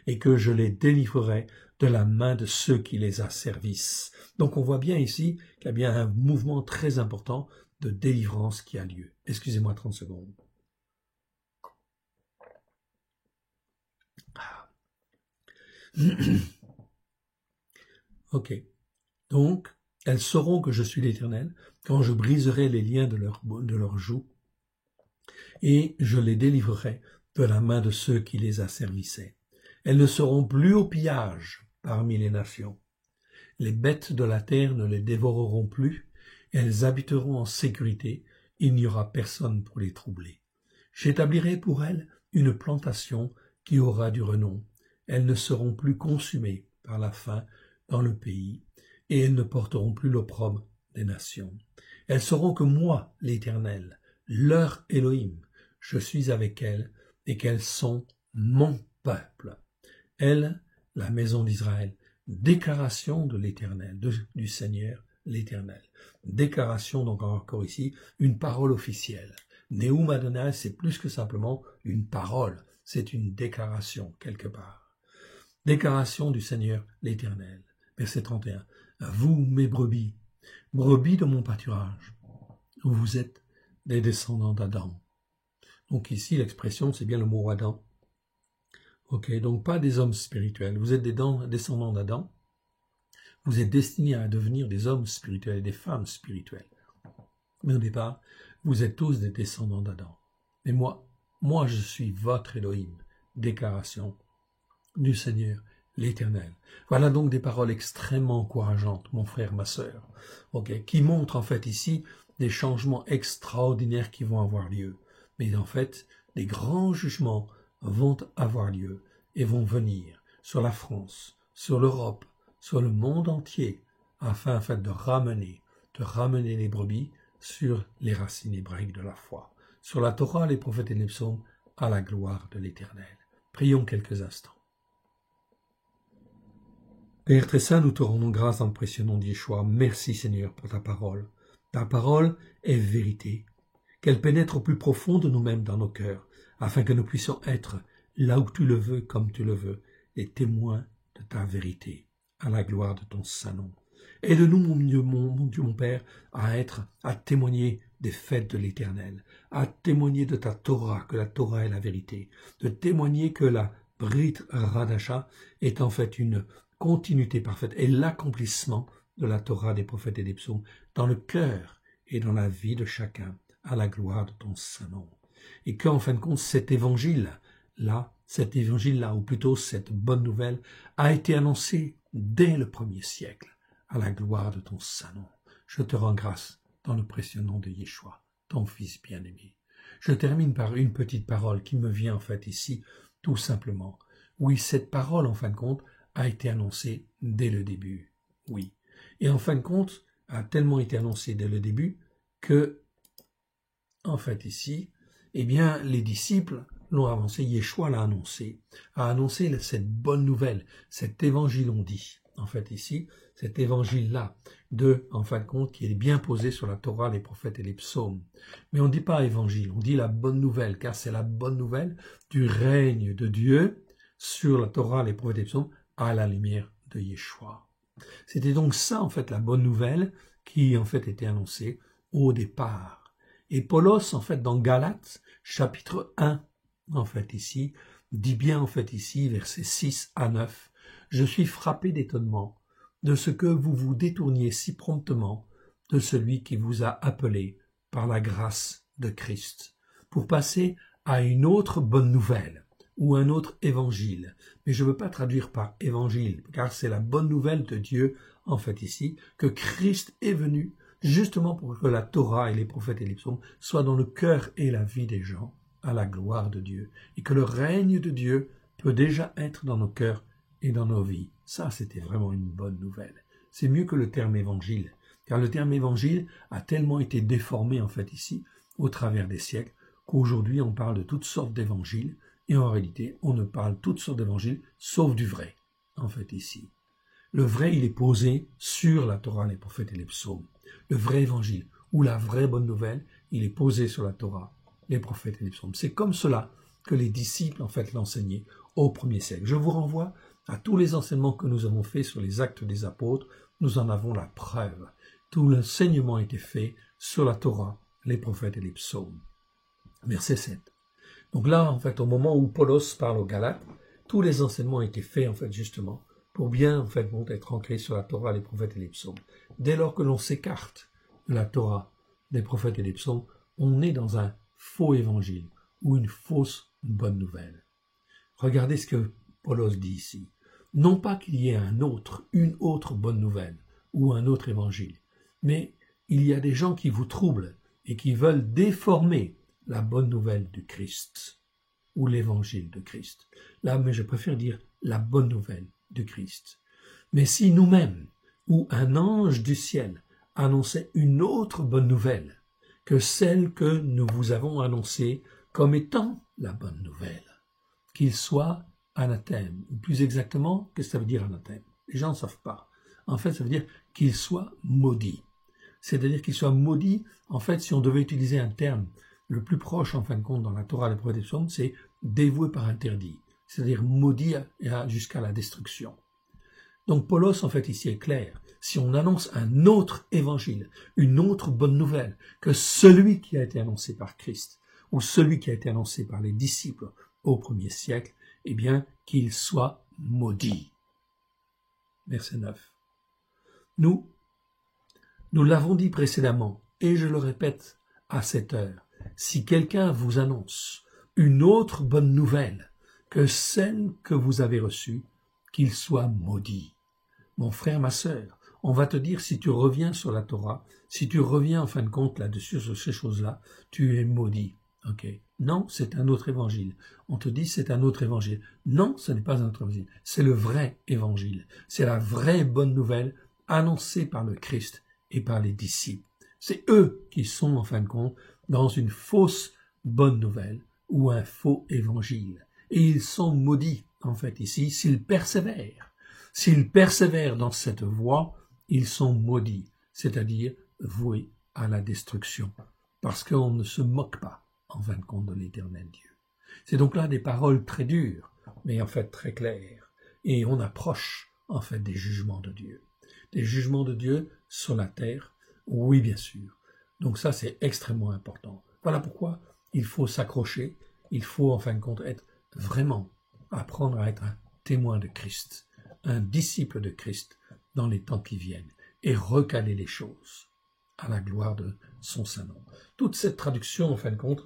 S1: et que je les délivrerai de la main de ceux qui les asservissent. Donc on voit bien ici qu'il y a bien un mouvement très important de délivrance qui a lieu. Excusez-moi 30 secondes. Donc, elles sauront que je suis l'Éternel quand je briserai les liens de leurs joues et je les délivrerai de la main de ceux qui les asservissaient. Elles ne seront plus au pillage parmi les nations. Les bêtes de la terre ne les dévoreront plus, elles habiteront en sécurité, il n'y aura personne pour les troubler. J'établirai pour elles une plantation qui aura du renom. Elles ne seront plus consumées par la faim dans le pays, et elles ne porteront plus l'opprobre des nations. Elles sauront que moi, l'Éternel, leur Elohim, je suis avec elles, et qu'elles sont mon peuple. Elles, la maison d'Israël, déclaration de l'Éternel, du Seigneur l'Éternel. Déclaration, donc encore ici, une parole officielle. Neum Adonai, c'est plus que simplement une parole, c'est une déclaration quelque part. Déclaration du Seigneur l'Éternel. Verset 31. Vous, mes brebis, brebis de mon pâturage, vous êtes des descendants d'Adam. Donc ici, l'expression, c'est bien le mot Adam. Donc pas des hommes spirituels. Vous êtes des descendants d'Adam. Vous êtes destinés à devenir des hommes spirituels et des femmes spirituelles. Mais au départ, vous êtes tous des descendants d'Adam. Et moi, je suis votre Elohim. Déclaration du Seigneur l'Éternel. Voilà donc des paroles extrêmement encourageantes, mon frère, ma sœur, qui montrent en fait ici des changements extraordinaires qui vont avoir lieu. Mais en fait, des grands jugements vont avoir lieu et vont venir sur la France, sur l'Europe, sur le monde entier, afin en fait de ramener les brebis sur les racines hébraïques de la foi, sur la Torah, les prophètes et les psaumes, à la gloire de l'Éternel. Prions quelques instants. Père très saint, nous te rendons grâce dans le précieux nom d'Yeshua. Merci Seigneur pour ta parole. Ta parole est vérité. Qu'elle pénètre au plus profond de nous-mêmes dans nos cœurs, afin que nous puissions être, là où tu le veux, comme tu le veux, les témoins de ta vérité, à la gloire de ton saint nom. Aide-nous, mon Dieu, mon Père, à témoigner des fêtes de l'Éternel, à témoigner de ta Torah, que la Torah est la vérité, de témoigner que la Brit Radasha est en fait une continuité parfaite et l'accomplissement de la Torah des prophètes et des psaumes dans le cœur et dans la vie de chacun, à la gloire de ton Saint-Nom. Et qu'en fin de compte, cet évangile-là, ou plutôt cette bonne nouvelle, a été annoncée dès le 1er siècle, à la gloire de ton Saint-Nom. Je te rends grâce dans le précieux nom de Yeshua, ton Fils bien-aimé. Je termine par une petite parole qui me vient en fait ici, tout simplement. Oui, cette parole, en fin de compte, a été annoncée dès le début. Oui. Et en fin de compte, a tellement été annoncée dès le début que, en fait ici, eh bien, les disciples l'ont avancé, Yeshua l'a annoncé, a annoncé cette bonne nouvelle, cet évangile, on dit, en fait ici, cet évangile-là, en fin de compte, qui est bien posé sur la Torah, les prophètes et les psaumes. Mais on ne dit pas évangile, on dit la bonne nouvelle, car c'est la bonne nouvelle du règne de Dieu sur la Torah, les prophètes et les psaumes, à la lumière de Yeshua. C'était donc ça, en fait, la bonne nouvelle qui, en fait, était annoncée au départ. Et Paulos, en fait, dans Galates, chapitre 1, en fait, ici, dit bien, en fait, ici, versets 6 à 9, « Je suis frappé d'étonnement de ce que vous vous détourniez si promptement de celui qui vous a appelé par la grâce de Christ, pour passer à une autre bonne nouvelle, ou un autre évangile. » Mais je ne veux pas traduire par évangile, car c'est la bonne nouvelle de Dieu, en fait, ici, que Christ est venu justement pour que la Torah et les prophètes et les psaumes soient dans le cœur et la vie des gens, à la gloire de Dieu, et que le règne de Dieu peut déjà être dans nos cœurs et dans nos vies. Ça, c'était vraiment une bonne nouvelle. C'est mieux que le terme évangile, car le terme évangile a tellement été déformé, en fait, ici, au travers des siècles, qu'aujourd'hui, on parle de toutes sortes d'évangiles, et en réalité, on ne parle toutes sortes d'évangiles, sauf du vrai, en fait, ici. Le vrai, il est posé sur la Torah, les prophètes et les psaumes. Le vrai évangile, ou la vraie bonne nouvelle, il est posé sur la Torah, les prophètes et les psaumes. C'est comme cela que les disciples, en fait, l'enseignaient au 1er siècle. Je vous renvoie à tous les enseignements que nous avons faits sur les actes des apôtres. Nous en avons la preuve. Tout l'enseignement a été fait sur la Torah, les prophètes et les psaumes. Verset 7. Donc là, en fait, au moment où Paulos parle aux Galates, tous les enseignements ont été faits, en fait, justement, pour bien, en fait, être ancrés sur la Torah, les prophètes et les psaumes. Dès lors que l'on s'écarte de la Torah, des prophètes et des psaumes, on est dans un faux évangile ou une fausse bonne nouvelle. Regardez ce que Paulos dit ici. Non pas qu'il y ait une autre bonne nouvelle ou un autre évangile, mais il y a des gens qui vous troublent et qui veulent déformer la bonne nouvelle du Christ ou l'évangile de Christ. Là, mais je préfère dire la bonne nouvelle du Christ. Mais si nous-mêmes ou un ange du ciel annonçait une autre bonne nouvelle que celle que nous vous avons annoncée comme étant la bonne nouvelle, qu'il soit anathème, ou plus exactement, qu'est-ce que ça veut dire anathème? Les gens ne savent pas. En fait, ça veut dire qu'il soit maudit. C'est-à-dire qu'il soit maudit, en fait, si on devait utiliser un terme le plus proche, en fin de compte, dans la Torah, les prophètes et les psaumes, c'est dévoué par interdit, c'est-à-dire maudit jusqu'à la destruction. Donc Paulos, en fait, ici est clair. Si on annonce un autre évangile, une autre bonne nouvelle que celui qui a été annoncé par Christ, ou celui qui a été annoncé par les disciples au 1er siècle, eh bien, qu'il soit maudit. Verset 9. Nous l'avons dit précédemment, et je le répète à cette heure, si quelqu'un vous annonce une autre bonne nouvelle que celle que vous avez reçue, qu'il soit maudit. Mon frère, ma sœur, on va te dire si tu reviens sur la Torah, si tu reviens en fin de compte là-dessus, sur ces choses-là, tu es maudit. Ok. Non, c'est un autre évangile. On te dit c'est un autre évangile. Non, ce n'est pas un autre évangile. C'est le vrai évangile. C'est la vraie bonne nouvelle annoncée par le Christ et par les disciples. C'est eux qui sont en fin de compte dans une fausse bonne nouvelle ou un faux évangile. Et ils sont maudits, en fait, ici, s'ils persévèrent. S'ils persévèrent dans cette voie, ils sont maudits, c'est-à-dire voués à la destruction, parce qu'on ne se moque pas, en fin de compte, de l'Éternel Dieu. C'est donc là des paroles très dures, mais en fait très claires. Et on approche, en fait, des jugements de Dieu. Des jugements de Dieu sur la terre, oui, bien sûr. Donc ça, c'est extrêmement important. Voilà pourquoi il faut s'accrocher, il faut, en fin de compte, être vraiment, apprendre à être un témoin de Christ, un disciple de Christ dans les temps qui viennent, et recaler les choses à la gloire de son saint nom. Toute cette traduction, en fin de compte,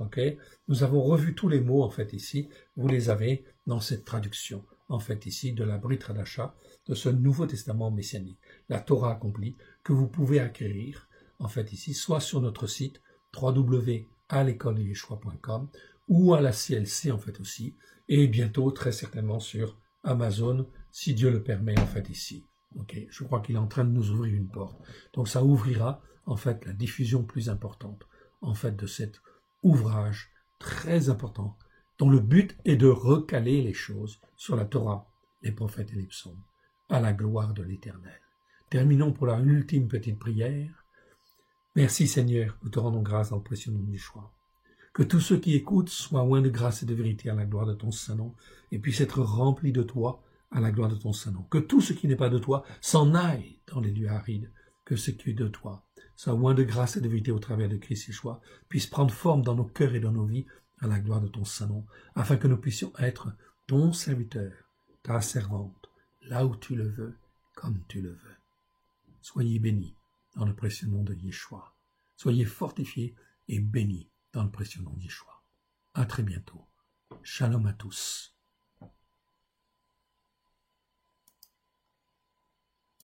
S1: nous avons revu tous les mots, en fait, ici. Vous les avez dans cette traduction, en fait, ici, de la Brit Hadasha, de ce Nouveau Testament messianique, la Torah accomplie, que vous pouvez acquérir, en fait, ici, soit sur notre site www.alecoledeyeshua.com ou à la CLC, en fait, aussi, et bientôt, très certainement, sur Amazon, si Dieu le permet, en fait, ici. Je crois qu'il est en train de nous ouvrir une porte. Donc, ça ouvrira, en fait, la diffusion plus importante, en fait, de cet ouvrage très important, dont le but est de recaler les choses sur la Torah, les prophètes et les psaumes, à la gloire de l'Éternel. Terminons pour la ultime petite prière. Merci Seigneur, nous te rendons grâce dans le précieux nom de Yeshua. Que tous ceux qui écoutent soient loin de grâce et de vérité à la gloire de ton saint nom, et puissent être remplis de toi à la gloire de ton saint nom. Que tout ce qui n'est pas de toi s'en aille dans les lieux arides, que ce qui est de toi soit loin de grâce et de vérité au travers de Christ Yeshua, puisse prendre forme dans nos cœurs et dans nos vies à la gloire de ton saint nom, afin que nous puissions être ton serviteur, ta servante, là où tu le veux, comme tu le veux. Soyez bénis dans le précieux nom de Yeshua. Soyez fortifiés et bénis dans le précieux nom de Yeshua. À très bientôt. Shalom à tous.